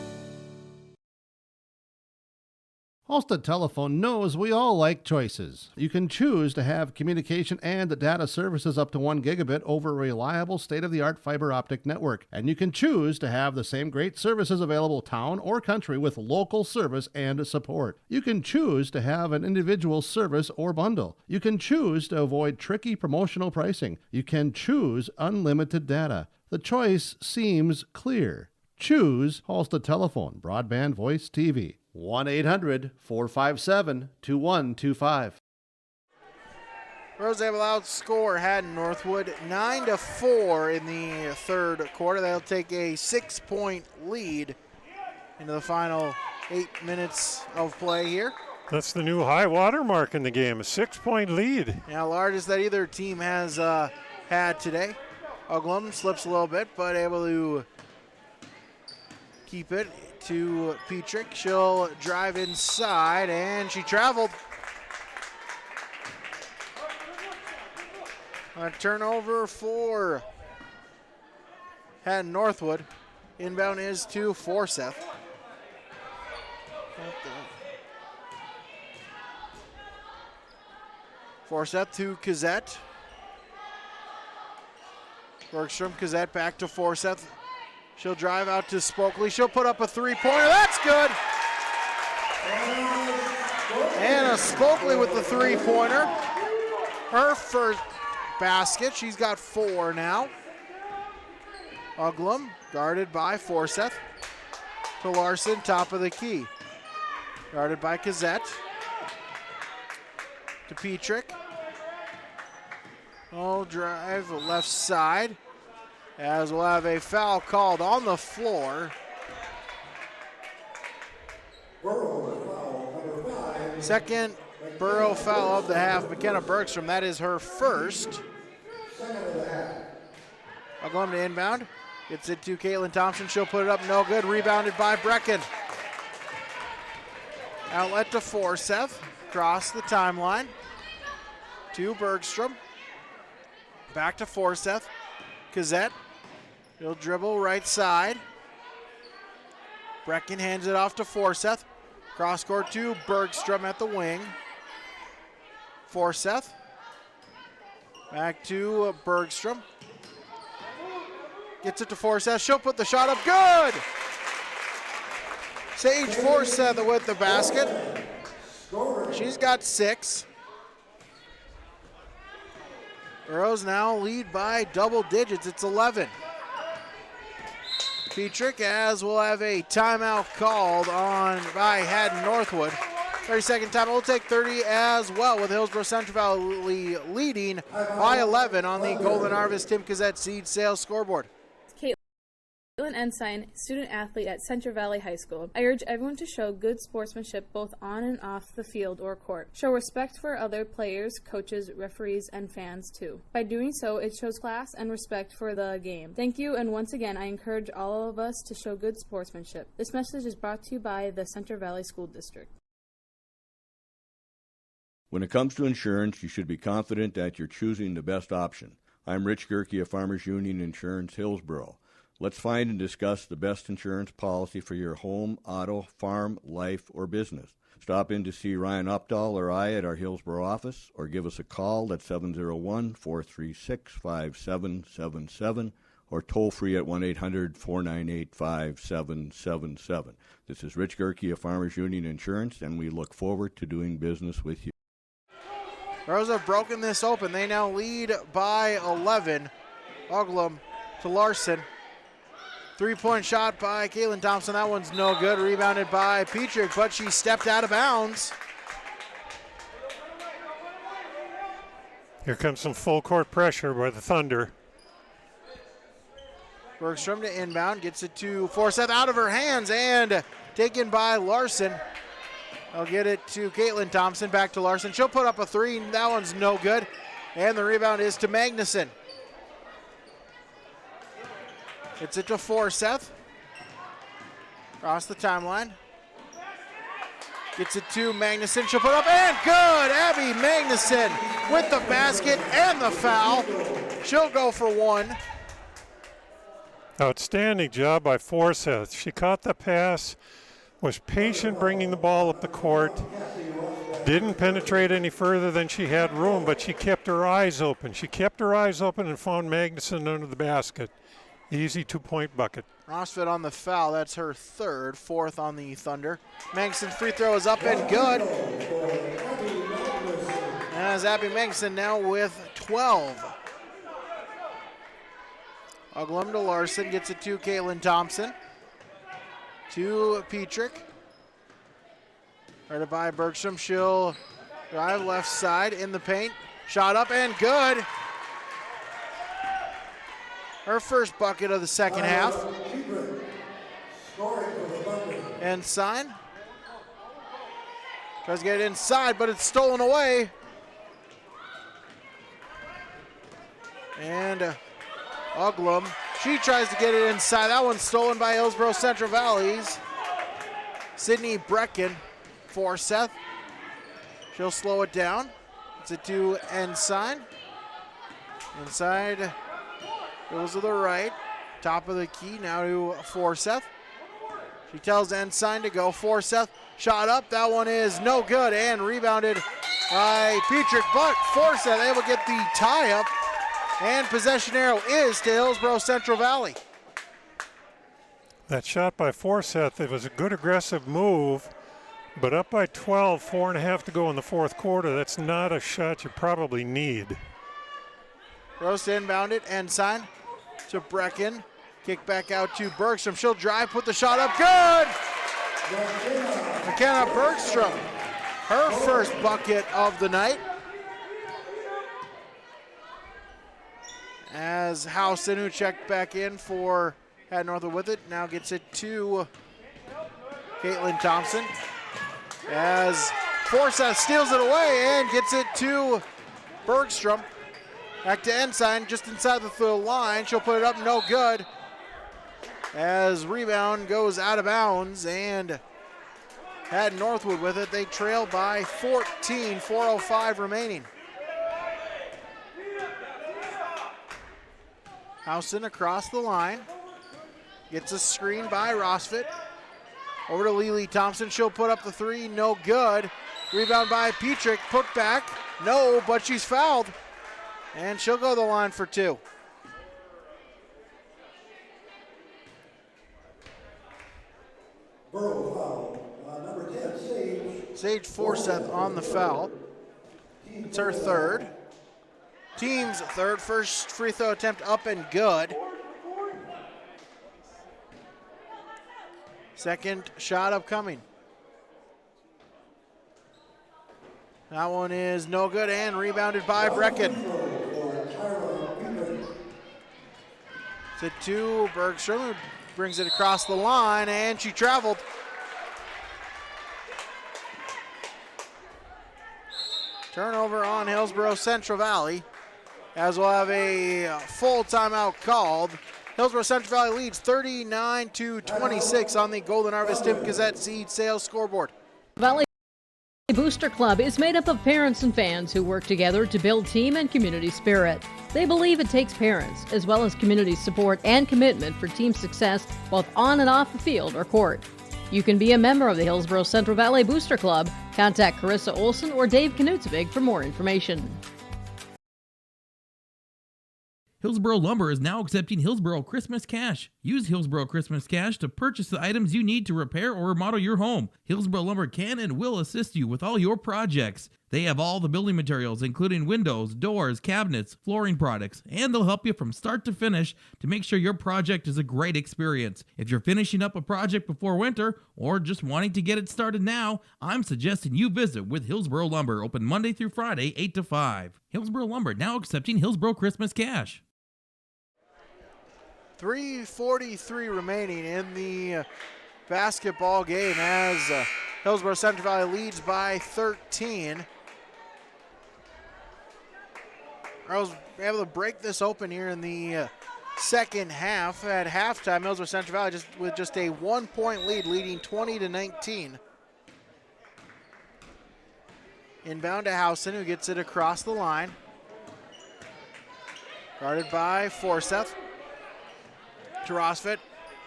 Halstead Telephone knows we all like choices. You can choose to have communication and data services up to 1 gigabit over a reliable state-of-the-art fiber optic network. And you can choose to have the same great services available town or country with local service and support. You can choose to have an individual service or bundle. You can choose to avoid tricky promotional pricing. You can choose unlimited data. The choice seems clear. Choose Halstead Telephone, broadband voice TV. 1-800-457-2125. Burros able to outscore Hatton Northwood 9-4 in the third quarter. They'll take a 6-point lead into the final 8 minutes of play here. That's the new high water mark in the game, a 6-point lead. Now, largest that either team has had today. Uglum slips a little bit, but able to keep it to Petrick. She'll drive inside, and she traveled. A turnover for Hatton Northwood. Inbound is to Forsyth. Forsyth to Kazette. Bergstrom, Kazette back to Forsyth. She'll drive out to Spokley. She'll put up a 3-pointer. That's good. Anna Spokley with the 3-pointer. Her first basket. She's got 4 now. Uglum guarded by Forsyth. To Larson, top of the key. Guarded by Kazette. To Petrick. Oh, drive left side. As we'll have a foul called on the floor. Second Burro foul of the half. McKenna Bergstrom, that is her first. Uglum to inbound. Gets it to Caitlin Thompson. She'll put it up, no good. Rebounded by Brecken. Outlet to Forsyth. Across the timeline. To Bergstrom. Back to Forsyth. Kazette. He'll dribble right side. Brecken hands it off to Forsyth. Cross court to Bergstrom at the wing. Forsyth. Back to Bergstrom. Gets it to Forsyth. She'll put the shot up. Good! Sage Forsyth with the basket. She's got 6. Burros now lead by double digits. It's 11. Petrick, as we'll have a timeout called on by Hatton Northwood. 30-second timeout. We'll take 30 as well, with Hillsborough Central Valley leading by 11 on the Golden Harvest Tim Gazette seed sales scoreboard. Caitlin Ensign, student athlete at Central Valley High School. I urge everyone to show good sportsmanship both on and off the field or court. Show respect for other players, coaches, referees, and fans too. By doing so, it shows class and respect for the game. Thank you, and once again, I encourage all of us to show good sportsmanship. This message is brought to you by the Central Valley School District. When it comes to insurance, you should be confident that you're choosing the best option. I'm Rich Gerke of Farmers Union Insurance, Hillsborough. Let's find and discuss the best insurance policy for your home, auto, farm, life, or business. Stop in to see Ryan Updahl or I at our Hillsborough office, or give us a call at 701-436-5777, or toll free at 1-800-498-5777. This is Rich Gerke of Farmers Union Insurance, and we look forward to doing business with you. Burros have broken this open. They now lead by 11. Uglum to Larson. Three-point shot by Caitlin Thompson. That one's no good. Rebounded by Petrick, but she stepped out of bounds. Here comes some full court pressure by the Thunder. Bergstrom to inbound, gets it to Forsyth, out of her hands and taken by Larson. I'll get it to Caitlin Thompson, back to Larson. She'll put up a three, that one's no good. And the rebound is to Magnuson. Gets it to Forsyth. Across the timeline. Gets it to Magnuson. She'll put up, and good! Abby Magnuson with the basket and the foul. She'll go for one. Outstanding job by Forsyth. She caught the pass, was patient bringing the ball up the court, didn't penetrate any further than she had room, but she kept her eyes open. She kept her eyes open and found Magnuson under the basket. Easy two-point bucket. Rossford on the foul. That's her third, fourth on the Thunder. Magnuson's free throw is up and good. As Abby Magnuson now with 12. Uglum to Larson, gets it to Caitlin Thompson. To Petrick. Right by Bergstrom. She'll drive left side in the paint. Shot up and good. Her first bucket of the second half. Ensign tries to get it inside, but it's stolen away. And Uglum, she tries to get it inside. That one's stolen by Hillsborough Central Valley's Sydney Brecken. Forsyth. She'll slow it down. It's a to Ensign. Inside. Goes to the right, top of the key, now to Forsyth. She tells Ensign to go. Forsyth, shot up, that one is no good, and rebounded by Petrick, but Forsyth able to get the tie up, and possession arrow is to Hillsborough Central Valley. That shot by Forsyth, it was a good aggressive move, but up by 12, 4.5 to go in the fourth quarter. That's not a shot you probably need. Rose inbound it, Ensign to Brecken. Kick back out to Bergstrom. She'll drive, put the shot up, good! McKenna Bergstrom, her first bucket of the night. As Housen, who checked back in for Hatton Northwood with it, now gets it to Caitlin Thompson. As Forsyth steals it away and gets it to Bergstrom. Back to Ensign, just inside the line. She'll put it up, no good. As rebound goes out of bounds, and Hatton Northwood with it. They trail by 14, 4:05 remaining. Housen across the line. Gets a screen by Rossfit. Over to Lily Thompson. She'll put up the three, no good. Rebound by Petrick, put back. No, but she's fouled. And she'll go to the line for two. Burrow foul. Number 10, Sage. Sage Forsyth on the foul. It's her third. Team's third. First free throw attempt up and good. Second shot upcoming. That one is no good and rebounded by Brecken. To Bergstrom, who brings it across the line, and she traveled. Turnover on Hillsborough Central Valley, as we'll have a full timeout called. Hillsborough Central Valley leads 39-26 on the Golden Harvest Tim Gazette seed sales scoreboard. Valley Booster Club is made up of parents and fans who work together to build team and community spirit. They believe it takes parents, as well as community support and commitment for team success, both on and off the field or court. You can be a member of the Hillsborough Central Valley Booster Club. Contact Carissa Olson or Dave Knutsvig for more information. Hillsborough Lumber is now accepting Hillsborough Christmas Cash. Use Hillsborough Christmas Cash to purchase the items you need to repair or remodel your home. Hillsborough Lumber can and will assist you with all your projects. They have all the building materials, including windows, doors, cabinets, flooring products, and they'll help you from start to finish to make sure your project is a great experience. If you're finishing up a project before winter or just wanting to get it started now, I'm suggesting you visit with Hillsborough Lumber, open Monday through Friday, 8 to 5. Hillsborough Lumber now accepting Hillsborough Christmas Cash. 3:43 remaining in the basketball game as Hillsborough Central Valley leads by 13. I was able to break this open here in the second half. At halftime, Hillsborough Central Valley with just a 1-point lead, leading 20-19. Inbound to Housen, who gets it across the line. Guarded by Forseth. To Rosfit.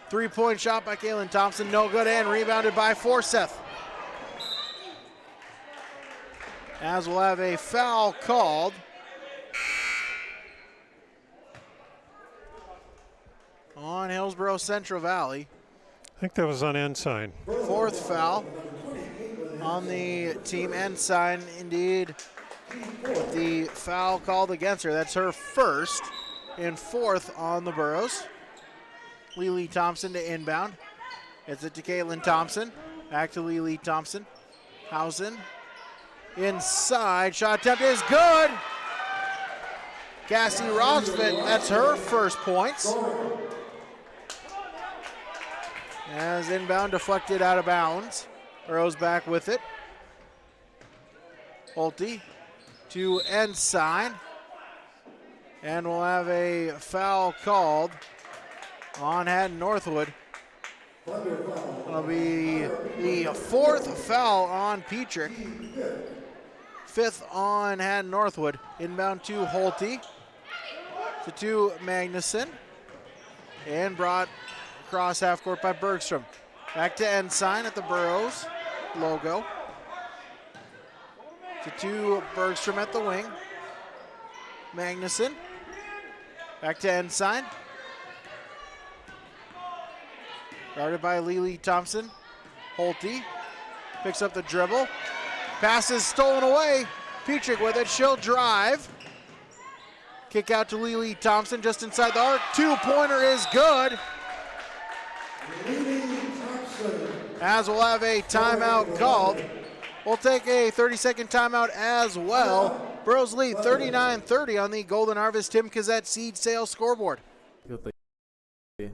3-point shot by Kaylin Thompson, no good, and rebounded by Forseth. As we'll have a foul called on Hillsborough Central Valley. I think that was on Ensign. Fourth foul on the team. Ensign, indeed, with the foul called against her. That's her first and fourth on the Burros. Lily Thompson to inbound. It's it to Caitlin Thompson. Back to Lily Thompson. Housen. Inside. Shot attempt is good. Cassie Rosfit, that's her first points. As inbound deflected out of bounds. Burrows back with it. Holte to Ensign. And we'll have a foul called on Hatton Northwood. It'll be the fourth foul on Petrick. Fifth on Hatton Northwood. Inbound to Holte. To Magnuson. And brought across half court by Bergstrom. Back to Ensign at the Burros logo. To Bergstrom at the wing. Magnuson. Back to Ensign. Guarded by Lily Thompson. Holte picks up the dribble. Pass is stolen away. Petrick with it. She'll drive. Kick out to Lily Thompson just inside the arc. 2-pointer is good. As we'll have a timeout called. We'll take a 30-second timeout as well. Burros lead 39-30 on the Golden Harvest Tim Gazette seed sales scoreboard.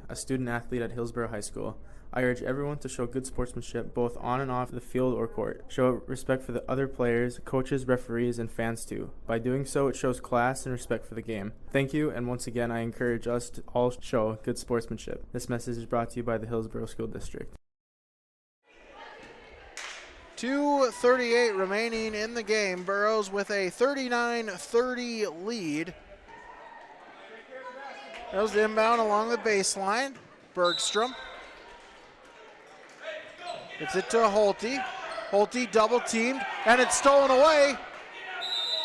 A student athlete at Hillsborough High School. I urge everyone to show good sportsmanship both on and off the field or court. Show respect for the other players, coaches, referees, and fans too. By doing so, it shows class and respect for the game. Thank you, and once again, I encourage us to all show good sportsmanship. This message is brought to you by the Hillsborough School District. 2:38 remaining in the game. Burros with a 39-30 lead. There's the inbound along the baseline. Bergstrom. It's it to Holte. Holte double teamed, and it's stolen away.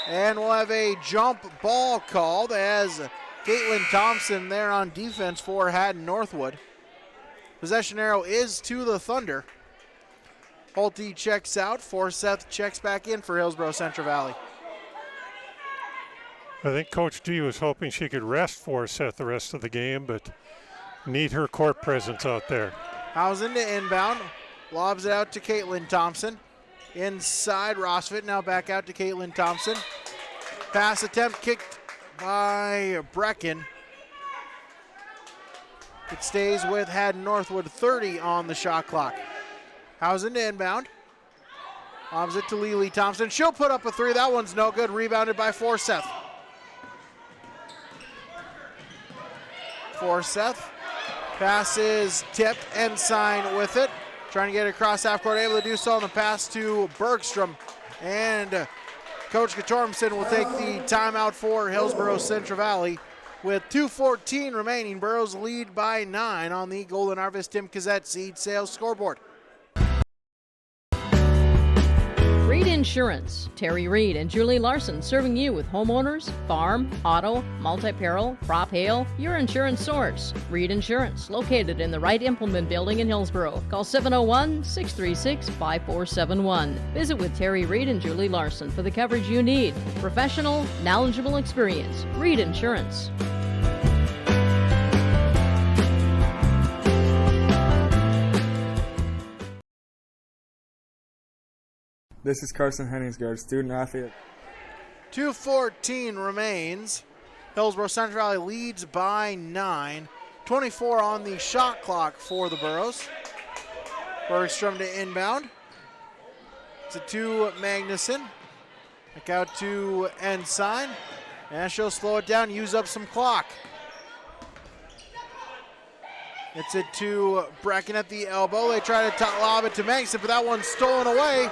And we'll have a jump ball called as Caitlin Thompson there on defense for Hatton Northwood. Possession arrow is to the Thunder. Holte checks out. Forseth checks back in for Hillsborough Central Valley. I think Coach D was hoping she could rest Forseth the rest of the game, but need her court presence out there. Housen to inbound. Lobs it out to Caitlin Thompson. Inside Rosfit, now back out to Caitlin Thompson. Pass attempt kicked by Brecken. It stays with Hatton Northwood, 30 on the shot clock. Housen to inbound. Lobs it to Lily Thompson. She'll put up a three. That one's no good. Rebounded by Forseth. Pass is tipped. Ensign with it. Trying to get it across half court. Able to do so on the pass to Bergstrom. And Coach Katormson will take the timeout for Hillsborough Central Valley. With 2:14 remaining, Burros lead by 9 on the Golden Harvest Tim Kazette Seed Sales scoreboard. Reed Insurance. Terry Reed and Julie Larson serving you with homeowners, farm, auto, multi-peril, crop hail, your insurance source. Reed Insurance, located in the Wright Implement Building in Hillsborough. Call 701-636-5471. Visit with Terry Reed and Julie Larson for the coverage you need. Professional, knowledgeable experience. Reed Insurance. This is Carson Henningsgaard, student athlete. 2:14 remains. Hillsborough Central Valley leads by 9. 24 on the shot clock for the Burros. Bergstrom to inbound. It's a to Magnuson. Back out to Ensign. And she'll slow it down, use up some clock. It's it to Brecken at the elbow. They try to lob it to Magnuson, but that one's stolen away.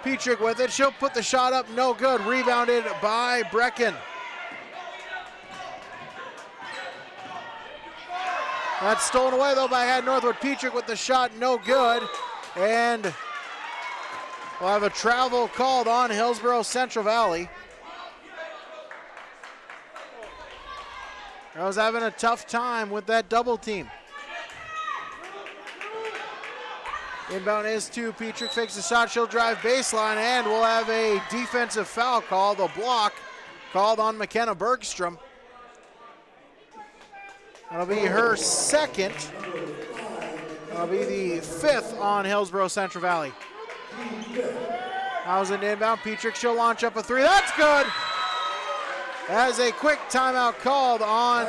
Petrick with it. She'll put the shot up. No good. Rebounded by Brecken. That's stolen away, though, by Hatton Northwood. Petrick with the shot. No good. And we'll have a travel called on Hillsborough Central Valley. I was having a tough time with that double team. Inbound is to Petrick, fakes the shot, she'll drive baseline, and we'll have a defensive foul call, the block called on McKenna Bergstrom. That'll be her second. That'll be the 5th on Hillsborough Central Valley. Housen inbound, Petrick, she'll launch up a three, that's good! As a quick timeout called on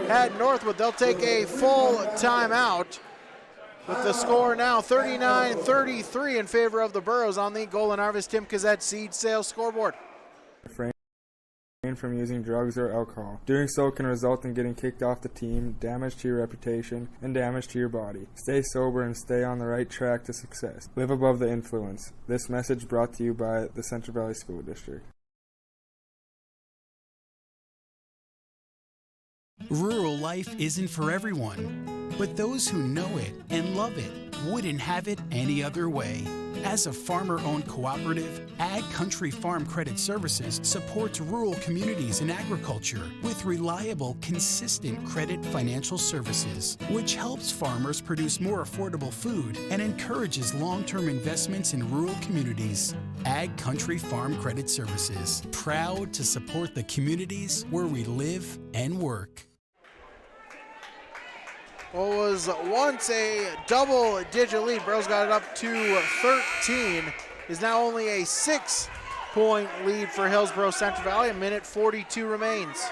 Hatton Northwood, they'll take a full timeout. With the score now 39-33 in favor of the Burros on the Golden Harvest Tim Kazette Seed Sales scoreboard. Refrain from using drugs or alcohol. Doing so can result in getting kicked off the team, damage to your reputation, and damage to your body. Stay sober and stay on the right track to success. Live above the influence. This message brought to you by the Central Valley School District. Rural life isn't for everyone, but those who know it and love it wouldn't have it any other way. As a farmer-owned cooperative, Ag Country Farm Credit Services supports rural communities in agriculture with reliable, consistent credit financial services, which helps farmers produce more affordable food and encourages long-term investments in rural communities. Ag Country Farm Credit Services, proud to support the communities where we live and work. What was once a double-digit lead, Burros got it up to 13, is now only a 6-point lead for Hillsborough Central Valley. A minute 42 remains.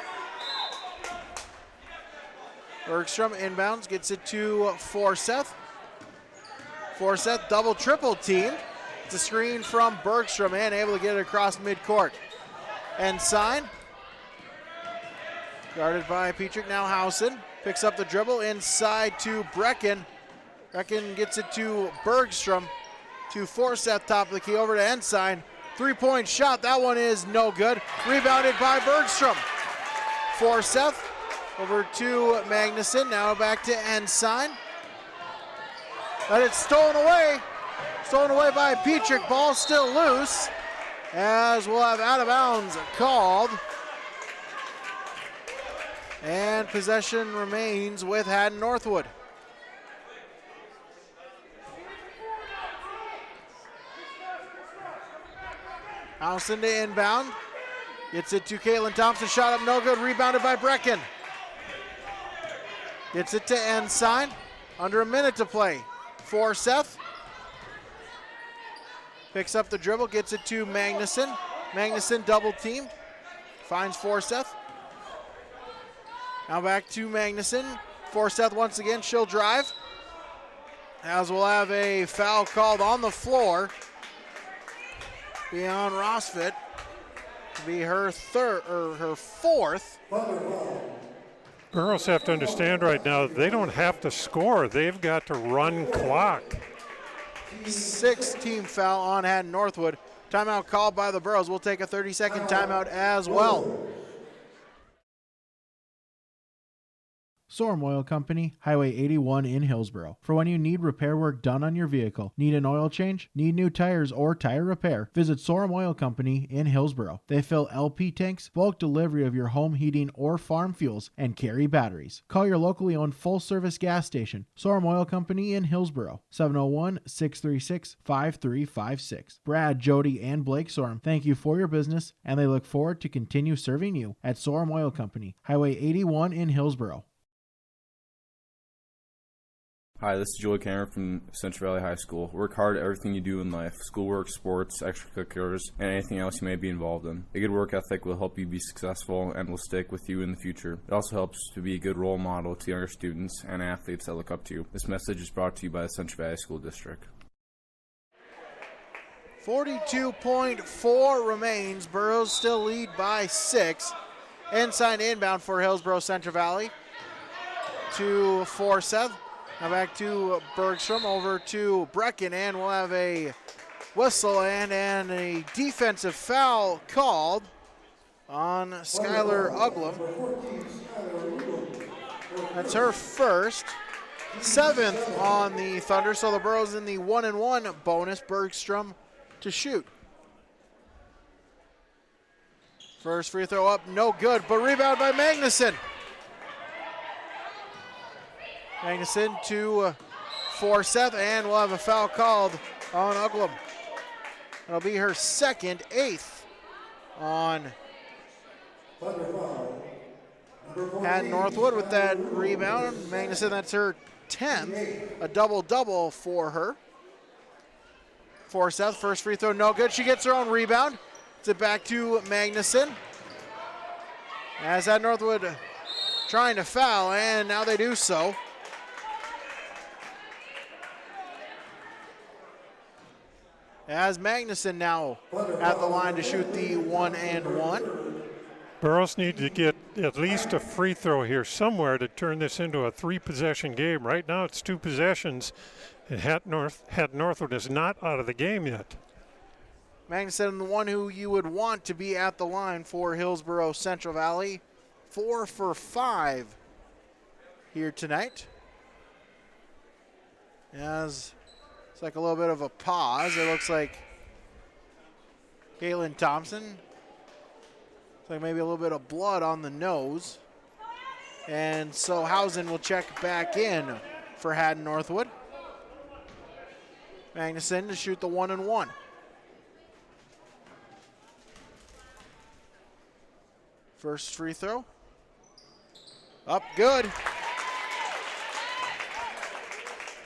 Bergstrom inbounds, gets it to Forseth. Forseth double-triple team. It's a screen from Bergstrom and able to get it across midcourt. Ensign, guarded by Petrick, now Housen. Picks up the dribble inside to Brecken. Brecken gets it to Bergstrom. To Forseth, top of the key, over to Ensign. Three-point shot, that one is no good. Rebounded by Bergstrom. Forseth over to Magnuson, now back to Ensign. But it's stolen away. Stolen away by Petrick, ball still loose. As we'll have out of bounds called. And possession remains with Hatton Northwood. Housen to inbound. Gets it to Caitlin Thompson. Shot up no good. Rebounded by Brecken. Gets it to Ensign. Under a minute to play. Forseth. Picks up the dribble. Gets it to Magnuson. Magnuson double team. Finds Forseth. Now back to Magnuson. Forseth once again, she'll drive. As we'll have a foul called on the floor. Beyond Rosfit. Be her fourth. Burros have to understand right now, they don't have to score. They've got to run clock. 6th team foul on Hatton Northwood. Timeout called by the Burros. We'll take a 30-second timeout as well. Sorum Oil Company, Highway 81 in Hillsboro. For when you need repair work done on your vehicle, need an oil change, need new tires or tire repair, visit Sorum Oil Company in Hillsboro. They fill LP tanks, bulk delivery of your home heating or farm fuels, and carry batteries. Call your locally owned full-service gas station, Sorum Oil Company in Hillsboro, 701-636-5356. Brad, Jody, and Blake Sorum thank you for your business, and they look forward to continue serving you at Sorum Oil Company, Highway 81 in Hillsboro. Hi, this is Joey Cameron from Central Valley High School. Work hard at everything you do in life, schoolwork, sports, extracurriculars, and anything else you may be involved in. A good work ethic will help you be successful and will stick with you in the future. It also helps to be a good role model to younger students and athletes that look up to you. This message is brought to you by the Central Valley School District. 42.4 remains. Burros still lead by 6. Ensign inbound for Hillsboro Central Valley to Forseth. Now back to Bergstrom, over to Brecken, and we'll have a whistle and a defensive foul called on Skylar Uglum. That's her first. 7th on the Thunder, so the Burros in the 1-and-1 bonus. Bergstrom to shoot. First free throw up, no good, but rebound by Magnuson. Magnuson to Forseth, and we'll have a foul called on Uglum. It'll be her second, 8th on Hatton Northwood with that rebound. Magnuson, that's her 10th, a double-double for her. Forseth, first free throw, no good. She gets her own rebound. It's it back to Magnuson. As Hatton Northwood trying to foul, and now they do so. As Magnuson now at the line to shoot the 1-and-1. Burros need to get at least a free throw here somewhere to turn this into a 3-possession game. Right now it's 2 possessions, and Hatton Northwood is not out of the game yet. Magnuson, the one who you would want to be at the line for Hillsboro Central Valley. 4 for 5 here tonight. As it's like a little bit of a pause. It looks like Caitlin Thompson. It's like maybe a little bit of blood on the nose. And so Hausen will check back in for Hatton Northwood. Magnuson to shoot the 1-and-1. First free throw. Up good.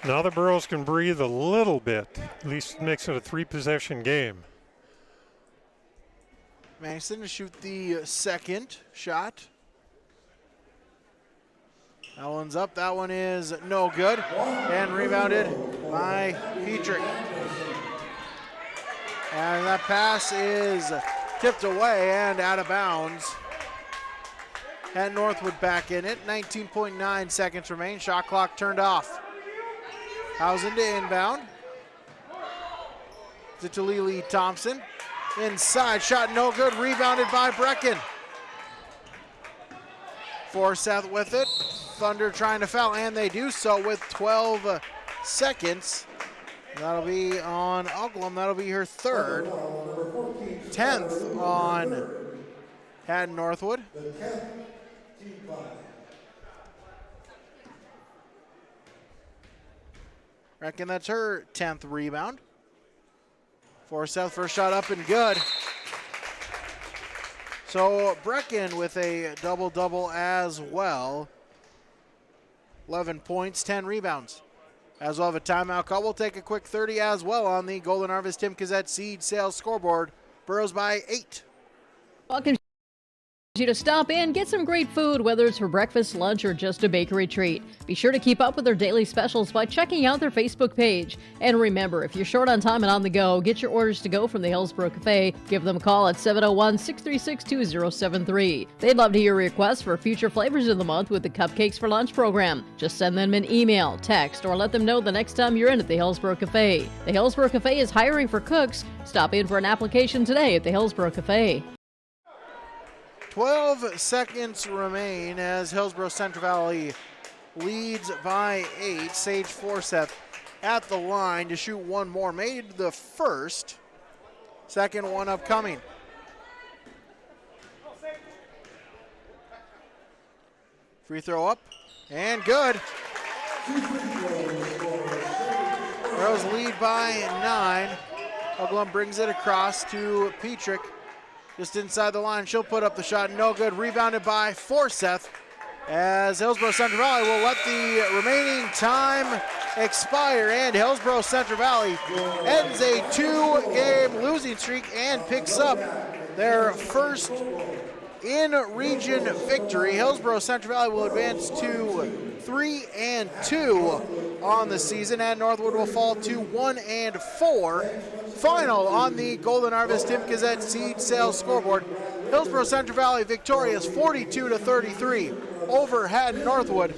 Now the Burros can breathe a little bit. At least it makes it a 3-possession game. Magnuson to shoot the second shot. That one's up. That one is no good. And rebounded by Petrick. And that pass is tipped away and out of bounds. And Northwood back in it. 19.9 seconds remain. Shot clock turned off. Hausen to inbound. To Lily Thompson. Inside, shot no good. Rebounded by Brecken. Forseth with it. Thunder trying to foul, and they do so with 12 seconds. That'll be on Uglum. That'll be her third. 10th on Hatton Northwood. Reckon that's her 10th rebound. Forseth, first shot up and good. So Brecken with a double-double as well. 11 points, 10 rebounds. As we'll have a timeout call, we'll take a quick 30 as well on the Golden Harvest Tim Kazette Seed Sales scoreboard. Burros by 8. Welcome you to stop in, get some great food, whether it's for breakfast, lunch, or just a bakery treat. Be sure to keep up with their daily specials by checking out their Facebook page. And remember, if you're short on time and on the go, get your orders to go from the Hillsborough Cafe. Give them a call at 701-636-2073. They'd love to hear requests for future flavors of the month with the Cupcakes for Lunch program. Just send them an email, text, or let them know the next time you're in at the Hillsborough Cafe. The Hillsborough Cafe is hiring for cooks. Stop in for an application today at the Hillsborough Cafe. 12 seconds remain as Hillsborough Central Valley leads by 8. Sage Forsyth at the line to shoot one more. Made the first. Second one upcoming. Free throw up and good. Burros lead by 9. Uglum brings it across to Petrick. Just inside the line, she'll put up the shot, no good. Rebounded by Forsyth as Hillsborough Central Valley will let the remaining time expire, and Hillsborough Central Valley ends a 2-game losing streak and picks up their first in-region victory. Hillsborough Central Valley will advance to 3-2 on the season. Hatton Northwood will fall to 1-4. Final on the Golden Harvest Tim Gazette seed sales scoreboard. Hillsborough Central Valley victorious 42-33 over Hatton Northwood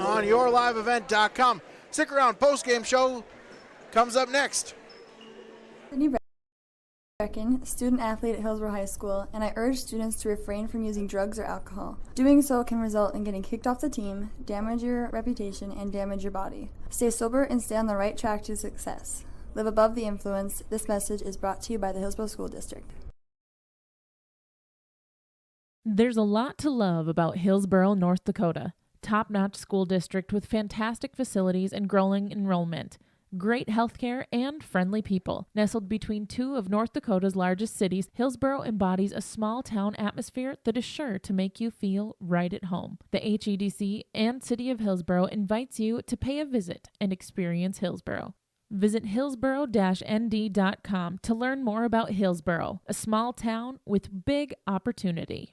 on yourliveevent.com. Stick around, post-game show comes up next. Student athlete at Hillsborough High School, and I urge students to refrain from using drugs or alcohol. Doing so can result in getting kicked off the team, damage your reputation, and damage your body. Stay sober and stay on the right track to success. Live above the influence. This message is brought to you by the Hillsborough School District. There's a lot to love about Hillsborough, North Dakota. Top-notch school district with fantastic facilities and growing enrollment. Great healthcare and friendly people. Nestled between two of North Dakota's largest cities, Hillsborough embodies a small-town atmosphere that is sure to make you feel right at home. The HEDC and City of Hillsborough invites you to pay a visit and experience Hillsborough. Visit hillsborough-nd.com to learn more about Hillsborough, a small town with big opportunity.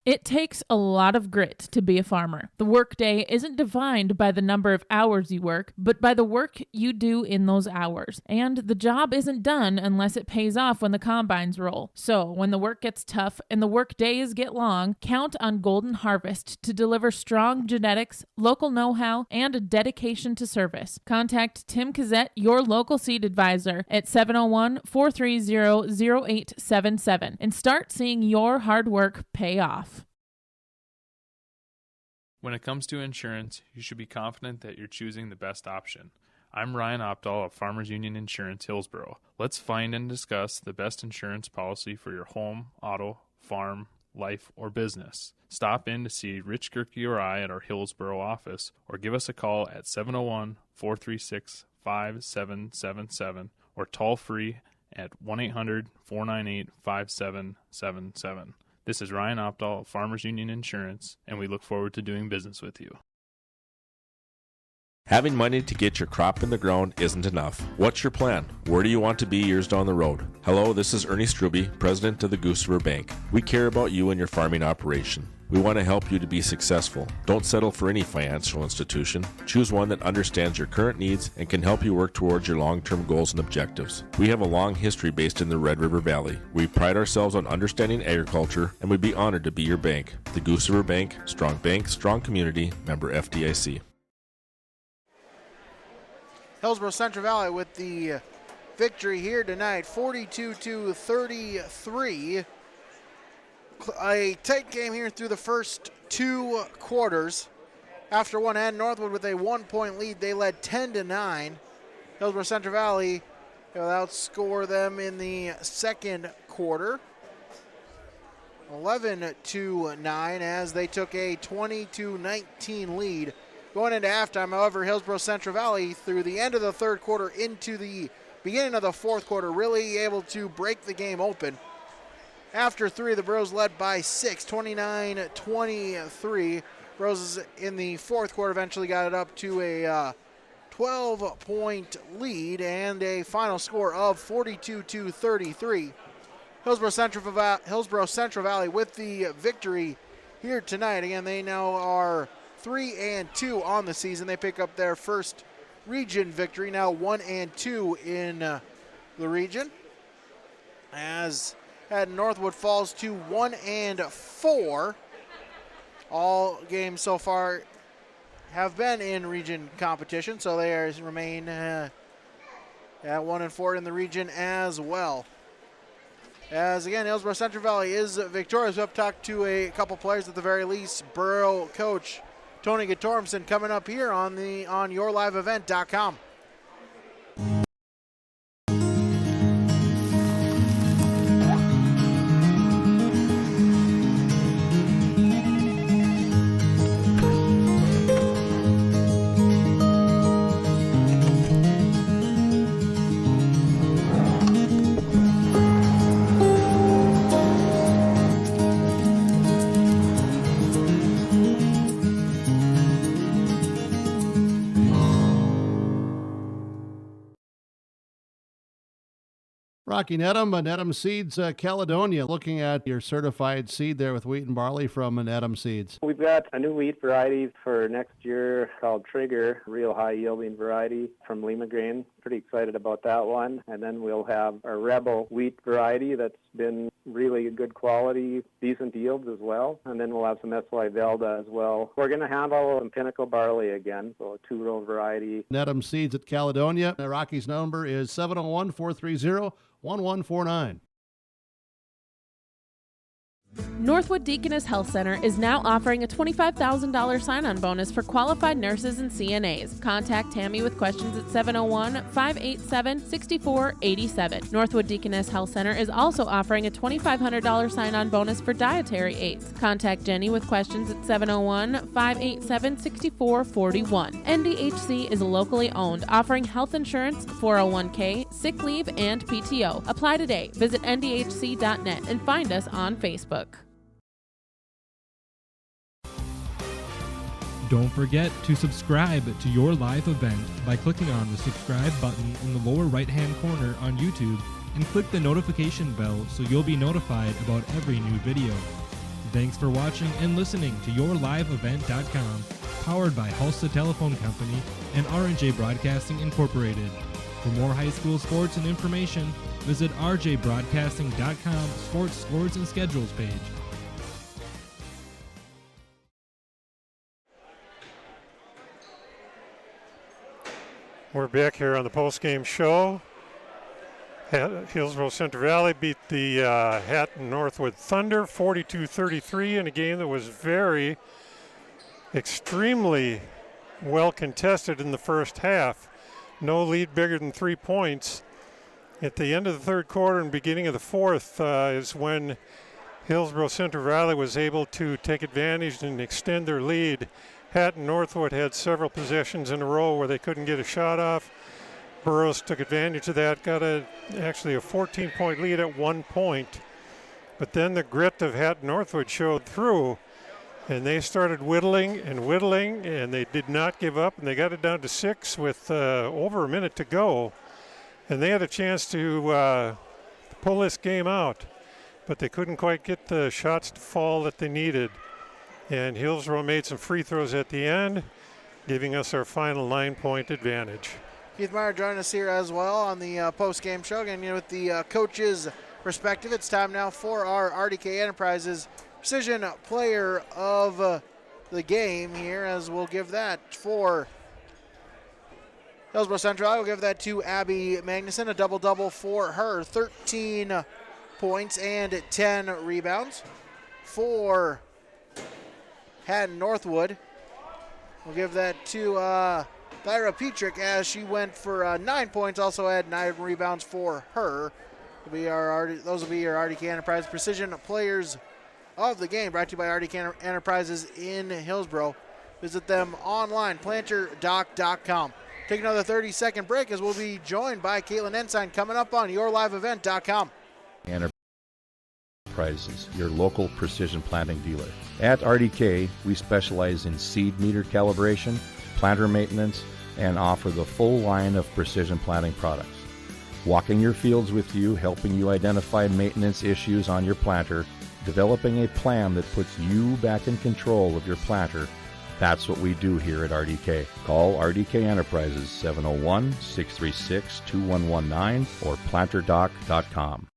It takes a lot of grit to be a farmer. The workday isn't defined by the number of hours you work, but by the work you do in those hours. And the job isn't done unless it pays off when the combines roll. So when the work gets tough and the work days get long, count on Golden Harvest to deliver strong genetics, local know-how, and a dedication to service. Contact Tim Kazette, your local seed advisor, at 701-430-0877 and start seeing your hard work pay off. When it comes to insurance, you should be confident that you're choosing the best option. I'm Ryan Opdahl of Farmers Union Insurance Hillsborough. Let's find and discuss the best insurance policy for your home, auto, farm, life, or business. Stop in to see Rich Gerke or I at our Hillsborough office, or give us a call at 701-436-5777 or toll free at 1-800-498-5777. This is Ryan Opdahl of Farmers Union Insurance, and we look forward to doing business with you. Having money to get your crop in the ground isn't enough. What's your plan? Where do you want to be years down the road? Hello, this is Ernie Struby, president of the Goose River Bank. We care about you and your farming operation. We want to help you to be successful. Don't settle for any financial institution. Choose one that understands your current needs and can help you work towards your long-term goals and objectives. We have a long history based in the Red River Valley. We pride ourselves on understanding agriculture, and we'd be honored to be your bank. The Goose River Bank, strong community, member FDIC. Hillsborough Central Valley with the victory here tonight, 42-33. A tight game here through the first two quarters. After one, Hatton Northwood with a 1-point lead. They led 10-9. Hillsborough Central Valley will outscore them in the second quarter, 11-9, as they took a 20-19 lead. Going into halftime, however, Hillsborough Central Valley, through the end of the third quarter into the beginning of the fourth quarter, really able to break the game open. After three, the Burros led by 6, 29-23. Burros in the fourth quarter eventually got it up to a 12-point lead and a final score of 42-33. Hillsborough Central Valley with the victory here tonight. Again, they now are 3-2 on the season. They pick up their first region victory, now 1-2 in the region, as Hatton Northwood falls to 1-4. All games so far have been in region competition, so they remain at 1-4 in the region as well. As again, Hillsborough Central Valley is victorious. We'll talk to a couple players at the very least. Burro coach Tony Gatormson coming up here on yourliveevent.com. Rocky Nedham, Nedham Seeds, Caledonia. Looking at your certified seed there with wheat and barley from Nedham Seeds. We've got a new wheat variety for next year called Trigger, real high yielding variety from Lima Grain. Pretty excited about that one. And then we'll have our Rebel wheat variety that's been really good quality, decent yields as well. And then we'll have some SY Velda as well. We're going to handle some Pinnacle barley again, so a two-row variety. Nedham Seeds at Caledonia. Rocky's number is 701-430-1149. Northwood Deaconess Health Center is now offering a $25,000 sign-on bonus for qualified nurses and CNAs. Contact Tammy with questions at 701-587-6487. Northwood Deaconess Health Center is also offering a $2,500 sign-on bonus for dietary aides. Contact Jenny with questions at 701-587-6441. NDHC is locally owned, offering health insurance, 401k, sick leave, and PTO. Apply today. Visit ndhc.net and find us on Facebook. Don't forget to subscribe to your live event by clicking on the subscribe button in the lower right-hand corner on YouTube and click the notification bell so you'll be notified about every new video. Thanks for watching and listening to yourliveevent.com, powered by Hulsa Telephone Company and R&J Broadcasting Incorporated. For more high school sports and information, visit rjbroadcasting.com sports scores and schedules page. We're back here on the post-game show. Hillsborough Central Valley beat the Hatton Northwood Thunder 42-33 in a game that was extremely well contested in the first half. No lead bigger than 3 points. At the end of the third quarter and beginning of the fourth is when Hillsborough Central Valley was able to take advantage and extend their lead. Hatton Northwood had several possessions in a row where they couldn't get a shot off. Burros took advantage of that, got actually a 14-point lead at 1 point. But then the grit of Hatton Northwood showed through, and they started whittling, and they did not give up, and they got it down to 6 with over a minute to go. And they had a chance to pull this game out, but they couldn't quite get the shots to fall that they needed. And Hillsborough made some free throws at the end, giving us our final 9-point advantage. Keith Meyer joining us here as well on the post-game show. Again, with the coaches' perspective, it's time now for our RDK Enterprises Precision Player of the Game here, as we'll give that for Hillsborough Central. I will give that to Abby Magnuson, a double-double for her, 13 points and 10 rebounds. For Hatton Northwood, we'll give that to Thyra Petrick, as she went for 9 points, also had 9 rebounds for her. Those will be your RDK Enterprise Precision Players of the Game, brought to you by RDK Enterprises in Hillsborough. Visit them online, planterdoc.com. Take another 30-second break, as we'll be joined by Caitlin Ensign coming up on yourliveevent.com. Enterprises, your local precision planting dealer. At RDK, we specialize in seed meter calibration, planter maintenance, and offer the full line of precision planting products. walking your fields with you, helping you identify maintenance issues on your planter, developing a plan that puts you back in control of your planter. That's what we do here at RDK. Call RDK Enterprises 701-636-2119 or planterdoc.com.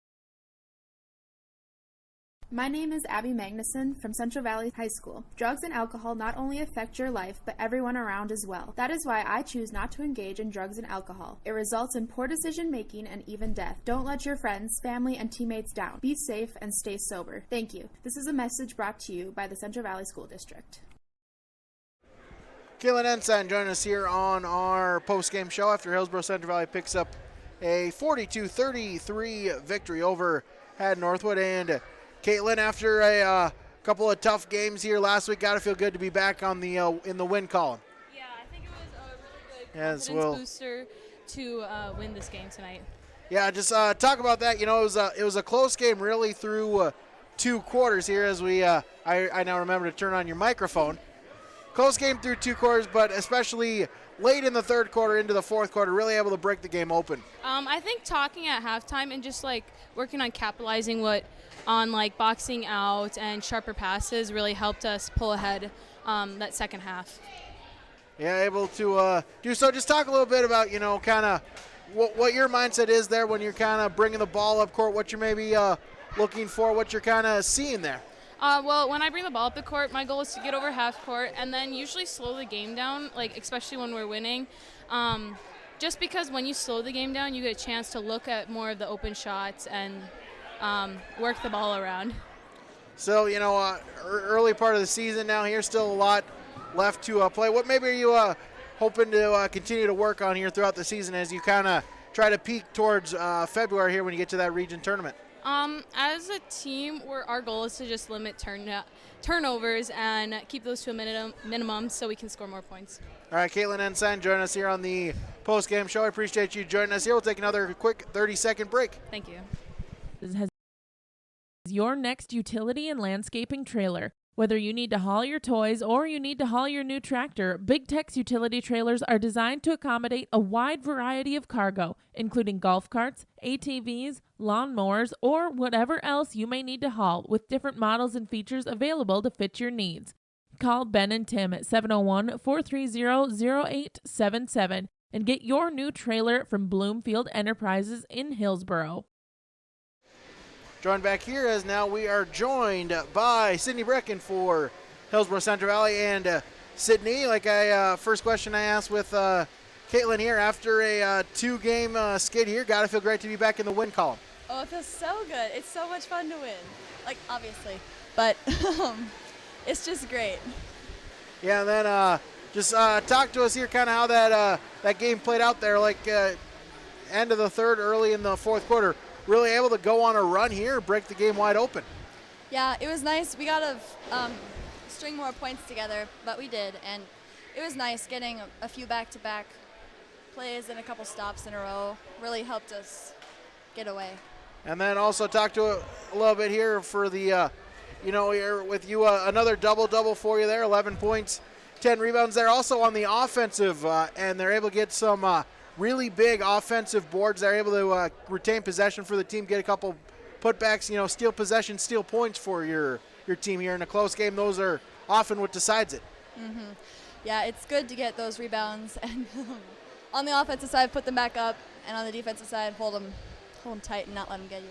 My name is Abby Magnuson from Central Valley High School. Drugs and alcohol not only affect your life, but everyone around as well. That is why I choose not to engage in drugs and alcohol. It results in poor decision making and even death. Don't let your friends, family, and teammates down. Be safe and stay sober. Thank you. This is a message brought to you by the Central Valley School District. Caitlin Ensign joining us here on our post-game show after Hillsborough Central Valley picks up a 42-33 victory over Hatton Northwood. And Caitlin, after a couple of tough games here last week, got to feel good to be back on the in the win column. Yeah, I think it was a really good confidence booster to win this game tonight. Yeah, just talk about that. You know, it was a close game really through 2 quarters here. As we I now remember to turn on your microphone. Close game through 2 quarters, but especially late in the 3rd quarter into the 4th quarter, really able to break the game open. I think talking at halftime and just like working on capitalizing on like boxing out and sharper passes really helped us pull ahead that second half. Yeah, able to do so. Just talk a little bit about, you know, kind of what your mindset is there when you're kind of bringing the ball up court, what you're maybe looking for, what you're kind of seeing there. Well, when I bring the ball up the court, my goal is to get over half court and then usually slow the game down, like especially when we're winning. Just because when you slow the game down, you get a chance to look at more of the open shots and work the ball around. So, you know, early part of the season now here, still a lot left to play. What maybe are you hoping to continue to work on here throughout the season as you kind of try to peak towards February here when you get to that region tournament? As a team, our goal is to just limit turnovers and keep those to a minimum so we can score more points. All right, Caitlin Ensign joining us here on the post-game show. I appreciate you joining us here. We'll take another quick 30-second break. Thank you. This has your next utility and landscaping trailer. Whether you need to haul your toys or you need to haul your new tractor, Big Tex utility trailers are designed to accommodate a wide variety of cargo, including golf carts, ATVs, lawnmowers, or whatever else you may need to haul, with different models and features available to fit your needs. Call Ben and Tim at 701-430-0877 and get your new trailer from Bloomfield Enterprises in Hillsborough. Joined back here as now we are joined by Sydney Brecken for Hillsborough Central Valley. And Sydney, like first question I asked with Caitlin here, after a 2-game skid here, got to feel great to be back in the win column. Oh, it feels so good. It's so much fun to win, like obviously, but it's just great. Yeah, and then just talk to us here kind of how that game played out there, like end of the 3rd, early in the 4th quarter. Really able to go on a run here, break the game wide open. Yeah, it was nice. We got to string more points together, but we did, and it was nice getting a few back-to-back plays and a couple stops in a row. Really helped us get away. And then also talk to a little bit here for the, here with you, another double-double for you there, 11 points, 10 rebounds there. Also on the offensive, and they're able to get some really big offensive boards. They're able to retain possession for the team, get a couple putbacks, steal possession, steal points for your team here in a close game. Those are often what decides it. Mm-hmm. Yeah, it's good to get those rebounds, and on the offensive side, put them back up, and on the defensive side, hold them tight and not let them get you.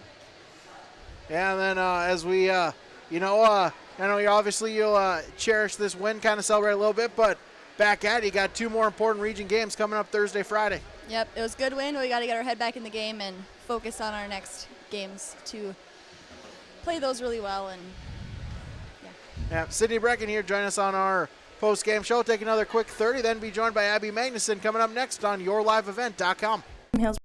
Yeah, and then as we, I know you'll cherish this win, kind of celebrate a little bit, but back at it, you got 2 more important region games coming up Thursday, Friday. Yep, it was a good win. We got to get our head back in the game and focus on our next games to play those really well. And yeah, Sydney Brecken here joining us on our post-game show. Take another quick 30, then be joined by Abby Magnuson coming up next on YourLiveEvent.com. Hillsborough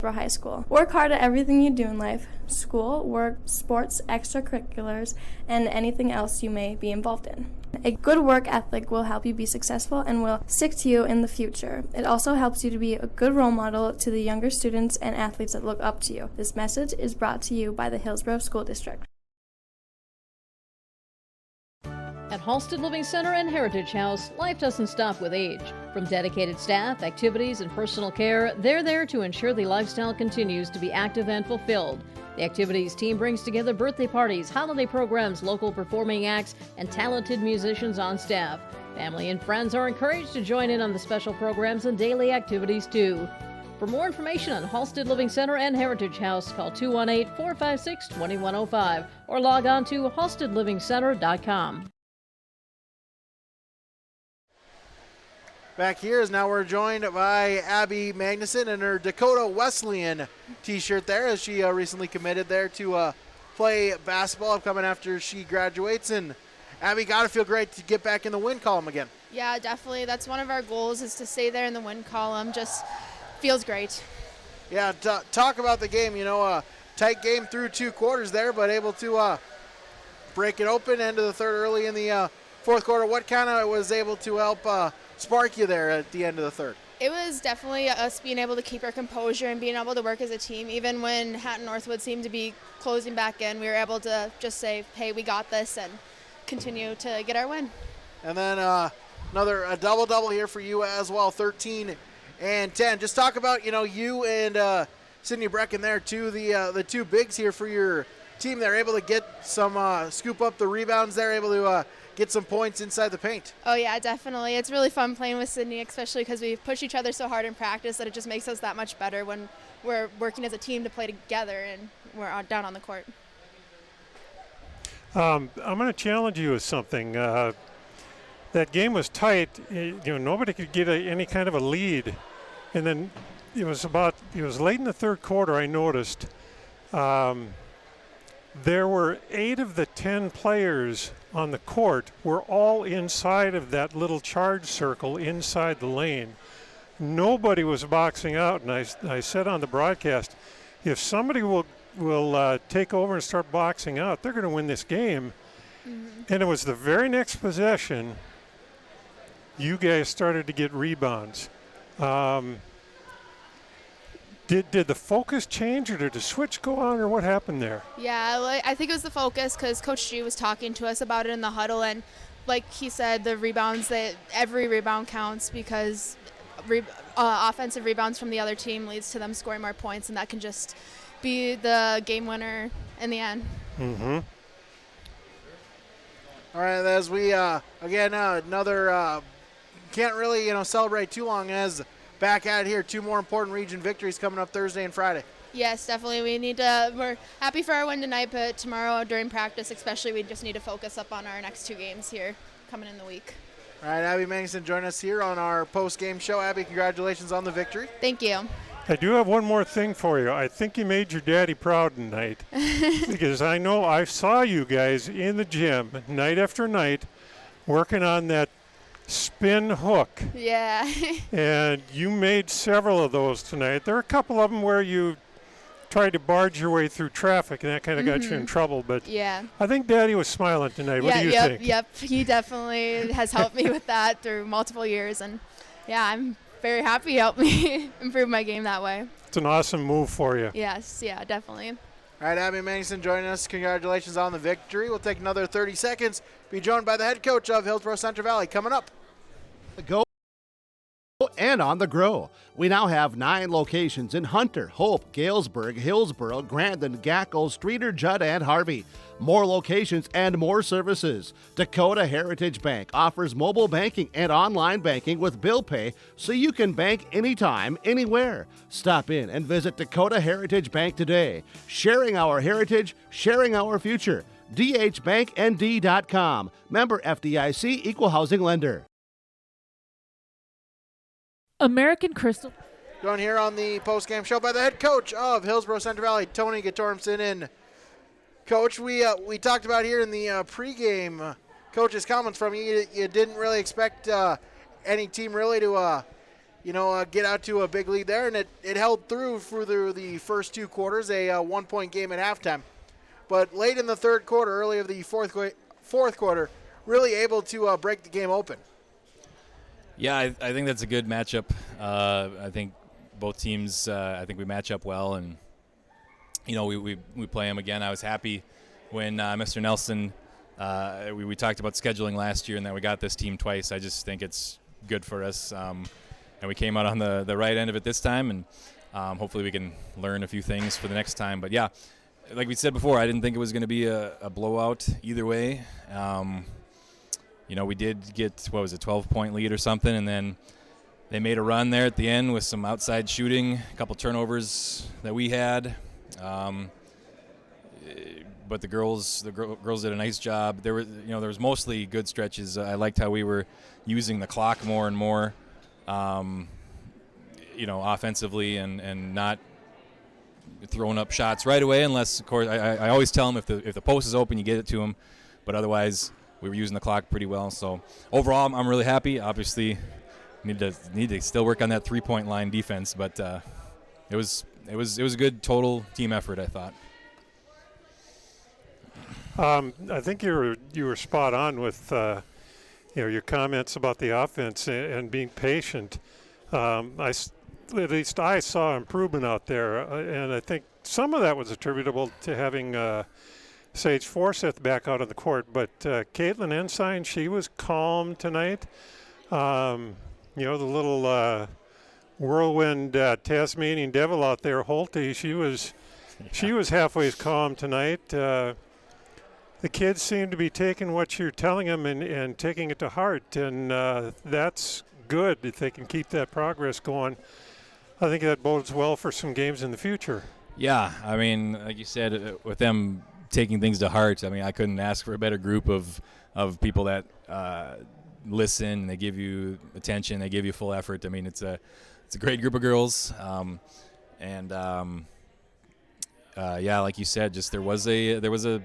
High School. Work hard at everything you do in life: school, work, sports, extracurriculars, and anything else you may be involved in. A good work ethic will help you be successful and will stick to you in the future. It also helps you to be a good role model to the younger students and athletes that look up to you. This message is brought to you by the Hillsborough School District. At At Halsted Living Center and Heritage House, life doesn't stop with age. From dedicated staff, activities, and personal care, they're there to ensure the lifestyle continues to be active and fulfilled. The activities team brings together birthday parties, holiday programs, local performing acts, and talented musicians on staff. Family and friends are encouraged to join in on the special programs and daily activities too. For more information on Halsted Living Center and Heritage House, call 218-456-2105 or log on to halstedlivingcenter.com. Back here is now we're joined by Abby Magnuson in her Dakota Wesleyan t-shirt there, as she recently committed there to play basketball upcoming after she graduates. And Abby, got to feel great to get back in the win column again. Yeah, definitely. That's one of our goals, is to stay there in the win column. Just feels great. Yeah, talk about the game. You know, tight game through 2 quarters there, but able to break it open, end of the third, early in the fourth quarter. What kind of was able to help spark you there at the end of the third? It was definitely us being able to keep our composure and being able to work as a team. Even when Hatton Northwood seemed to be closing back in, we were able to just say, hey, we got this, and continue to get our win. And then another double-double here for you as well, 13 and 10. Just talk about, you know, you and Sydney Brecken there, the two bigs here for your team. They're able to get some, scoop up the rebounds. They're able to get some points inside the paint. Oh, yeah, definitely. It's really fun playing with Sydney, especially because we push each other so hard in practice that it just makes us that much better when we're working as a team to play together and we're down on the court. I'm going to challenge you with something. That game was tight. You know, nobody could get any kind of a lead. And then it was late in the third quarter, I noticed. There were 8 of the 10 players on the court were all inside of that little charge circle inside the lane. Nobody was boxing out, and I said on the broadcast, if somebody will take over and start boxing out, they're going to win this game. Mm-hmm. And it was the very next possession, you guys started to get rebounds. Did the focus change, or did the switch go on, or what happened there? Yeah, I think it was the focus, because Coach G was talking to us about it in the huddle, and like he said, the rebounds, that every rebound counts, because offensive rebounds from the other team leads to them scoring more points, and that can just be the game winner in the end. Mm-hmm. All right, as we again another can't really celebrate too long, as back at here, 2 more important region victories coming up Thursday and Friday. Yes, definitely. We're happy for our win tonight, but tomorrow during practice especially, we just need to focus up on our next 2 games here coming in the week. All right, Abby Magnuson join us here on our post-game show. Abby, congratulations on the victory. Thank you. I do have one more thing for you. I think you made your daddy proud tonight, because I know I saw you guys in the gym night after night working on that spin hook. Yeah. And you made several of those tonight. There are a couple of them where you tried to barge your way through traffic, and that kind of got you in trouble. But yeah, I think Daddy was smiling tonight. What do you think? Yep. He definitely has helped me with that through multiple years. And, yeah, I'm very happy he helped me improve my game that way. It's an awesome move for you. Yes, yeah, definitely. All right, Abby Magnuson joining us. Congratulations on the victory. We'll take another 30 seconds. Be joined by the head coach of Hillsborough Central Valley coming up. Go and on the grow. We now have 9 locations in Hunter, Hope, Galesburg, Hillsborough, Grandin, Gackle, Streeter, Judd, and Harvey. More locations and more services. Dakota Heritage Bank offers mobile banking and online banking with bill pay, so you can bank anytime, anywhere. Stop in and visit Dakota Heritage Bank today. Sharing our heritage, sharing our future. dhbanknd.com. Member FDIC, Equal Housing Lender. American Crystal. Joined here on the post-game show by the head coach of Hillsborough Central Valley, Tony Gatormson. And Coach, we talked about here in the pregame coach's comments from you. You didn't really expect any team really to get out to a big lead there, and it held through the first 2 quarters, a 1-point game at halftime. But late in the third quarter, early of the fourth quarter, really able to break the game open. Yeah, I think that's a good matchup. I think both teams, I think we match up well, and we play them again. I was happy when Mr. Nelson we talked about scheduling last year and that we got this team twice. I just think it's good for us. And we came out on the right end of it this time, and hopefully we can learn a few things for the next time. But, yeah, like we said before, I didn't think it was going to be a blowout either way. We did get, 12-point lead or something, and then they made a run there at the end with some outside shooting, a couple turnovers that we had. But the girls did a nice job. There was mostly good stretches. I liked how we were using the clock more and more, offensively and not throwing up shots right away. Unless, of course, I always tell them if the post is open, you get it to them. But otherwise, we were using the clock pretty well. So overall, I'm really happy. Obviously, need to still work on that 3-point line defense. But it was a good total team effort, I thought. I think you were spot on with your comments about the offense and being patient. At least I saw improvement out there, and I think some of that was attributable to having Sage Forsyth back out on the court. But Caitlin Ensign, she was calm tonight. The little whirlwind Tasmanian devil out there, Holte, she was halfway as calm tonight. The kids seem to be taking what you're telling them and taking it to heart, and that's good if they can keep that progress going. I think that bodes well for some games in the future. Yeah, I mean, like you said, with them taking things to heart, I mean, I couldn't ask for a better group of people that listen. They give you attention. They give you full effort. I mean, it's a great group of girls, like you said, just there was a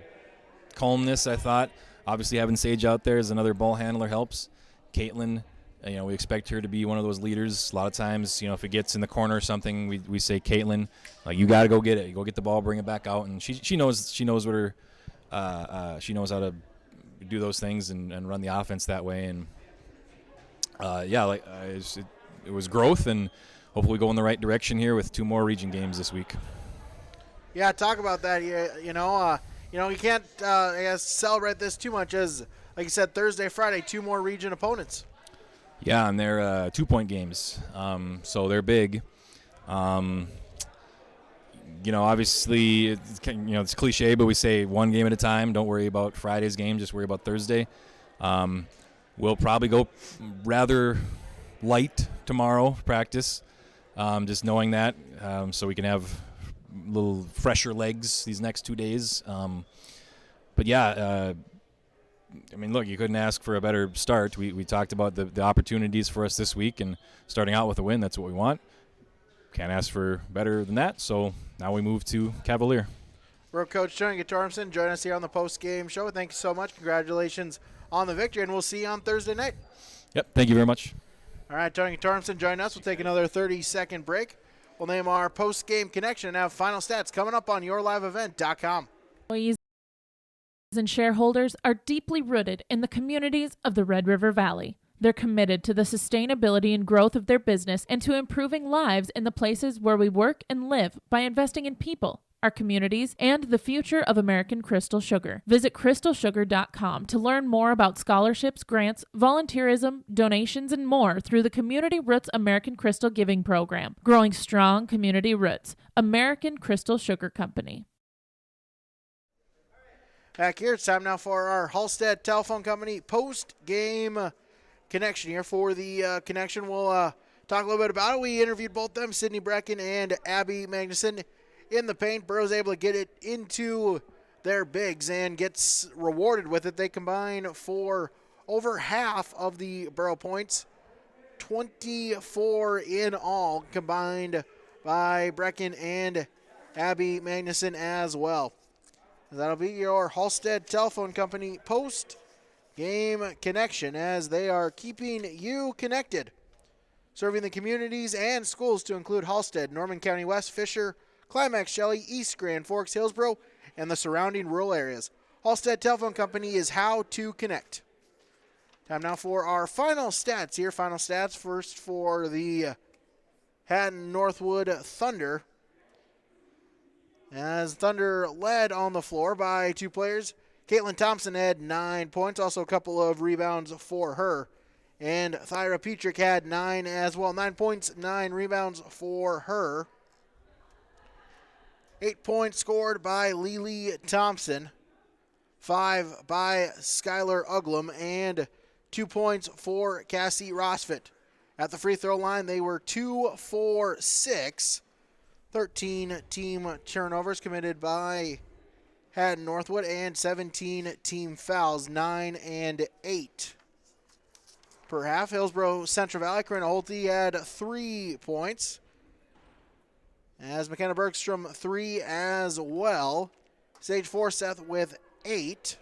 calmness, I thought. Obviously, having Sage out there as another ball handler helps. Caitlin, we expect her to be one of those leaders. A lot of times, if it gets in the corner or something, we say, Caitlin, like, you got to go get it. You go get the ball, bring it back out, and she knows what her she knows how to do those things and run the offense that way. And it was growth, and hopefully go in the right direction here with 2 more region games this week. Yeah, talk about that. You can't, celebrate this too much as, like you said, Thursday, Friday, 2 more region opponents. Yeah, and they're 2-point games, so they're big. Obviously, it's cliche, but we say 1 game at a time. Don't worry about Friday's game, just worry about Thursday. We'll probably go rather light tomorrow practice, just knowing that, so we can have little fresher legs these next 2 days. Look, you couldn't ask for a better start. We talked about the opportunities for us this week, and starting out with a win, that's what we want. Can't ask for better than that, so now we move to Cavalier. Bro Coach Tony Tormson, join us here on the post-game show. Thank you so much. Congratulations on the victory, and we'll see you on Thursday night. Yep, thank you very much. All right, Tony Tormson, join us. We'll take another 30-second break. We'll name our post-game connection and have final stats coming up on yourliveevent.com. Employees and shareholders are deeply rooted in the communities of the Red River Valley. They're committed to the sustainability and growth of their business and to improving lives in the places where we work and live by investing in people, our communities, and the future of American Crystal Sugar. Visit crystalsugar.com to learn more about scholarships, grants, volunteerism, donations, and more through the Community Roots American Crystal Giving Program. Growing strong community roots. American Crystal Sugar Company. Back here, it's time now for our Halstead Telephone Company post-game connection here. For the connection, we'll talk a little bit about it. We interviewed both them, Sydney Brecken and Abby Magnuson, in the paint. Burros able to get it into their bigs and gets rewarded with it. They combine for over half of the Burro points, 24 in all, combined by Brecken and Abby Magnuson as well. That'll be your Halstead Telephone Company post-game connection as they are keeping you connected. Serving the communities and schools to include Halstead, Norman County West, Fisher, Climax, Shelley, East Grand Forks, Hillsborough, and the surrounding rural areas. Halstead Telephone Company is how to connect. Time now for our final stats here. Final stats first for the Hatton Northwood Thunder. As Thunder led on the floor by 2 players, Caitlin Thompson had 9 points, also a couple of rebounds for her. And Thyra Petrick had 9 as well. 9 points, 9 rebounds for her. 8 points scored by Lily Thompson. 5 by Skylar Uglum, and 2 points for Cassie Rosfit. At the free throw line, they were 2 for 6. 13 team turnovers committed by Hatton Northwood, and 17 team fouls, 9 and 8 per half. Hillsborough Central Valley, Corinna Holte had 3 points, as McKenna Bergstrom 3 as well. Sage Forseth with 8.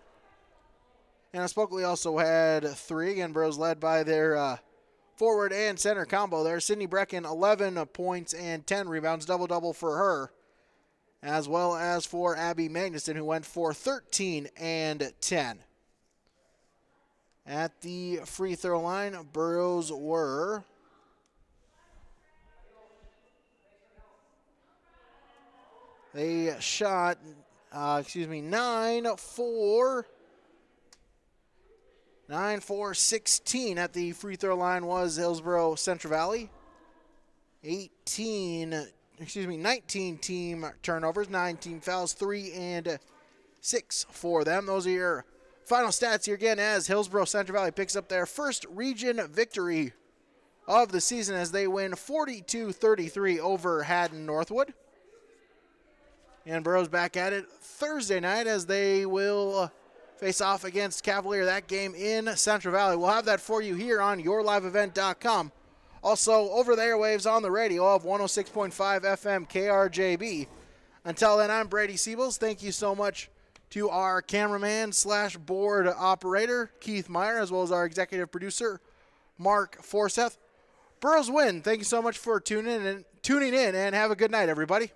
Anna Spokley also had 3. Again, Burros led by their forward and center combo there. Sydney Brecken, 11 points and 10 rebounds, double-double for her, as well as for Abby Magnuson, who went for 13 and 10. At the free throw line, Burros were they shot 9 for 16 at the free throw line was Hillsborough Central Valley. 19 team turnovers, 9 team fouls, 3 and 6 for them. Those are your final stats here again, as Hillsborough Central Valley picks up their first region victory of the season as they win 42-33 over Hatton Northwood. And Burros back at it Thursday night as they will face off against Cavalier. That game in Central Valley. We'll have that for you here on yourliveevent.com. Also, over the airwaves on the radio of 106.5 FM KRJB. Until then, I'm Brady Siebels. Thank you so much to our cameraman / board operator, Keith Meyer, as well as our executive producer, Mark Forseth. Burros win. Thank you so much for tuning in, and have a good night, everybody.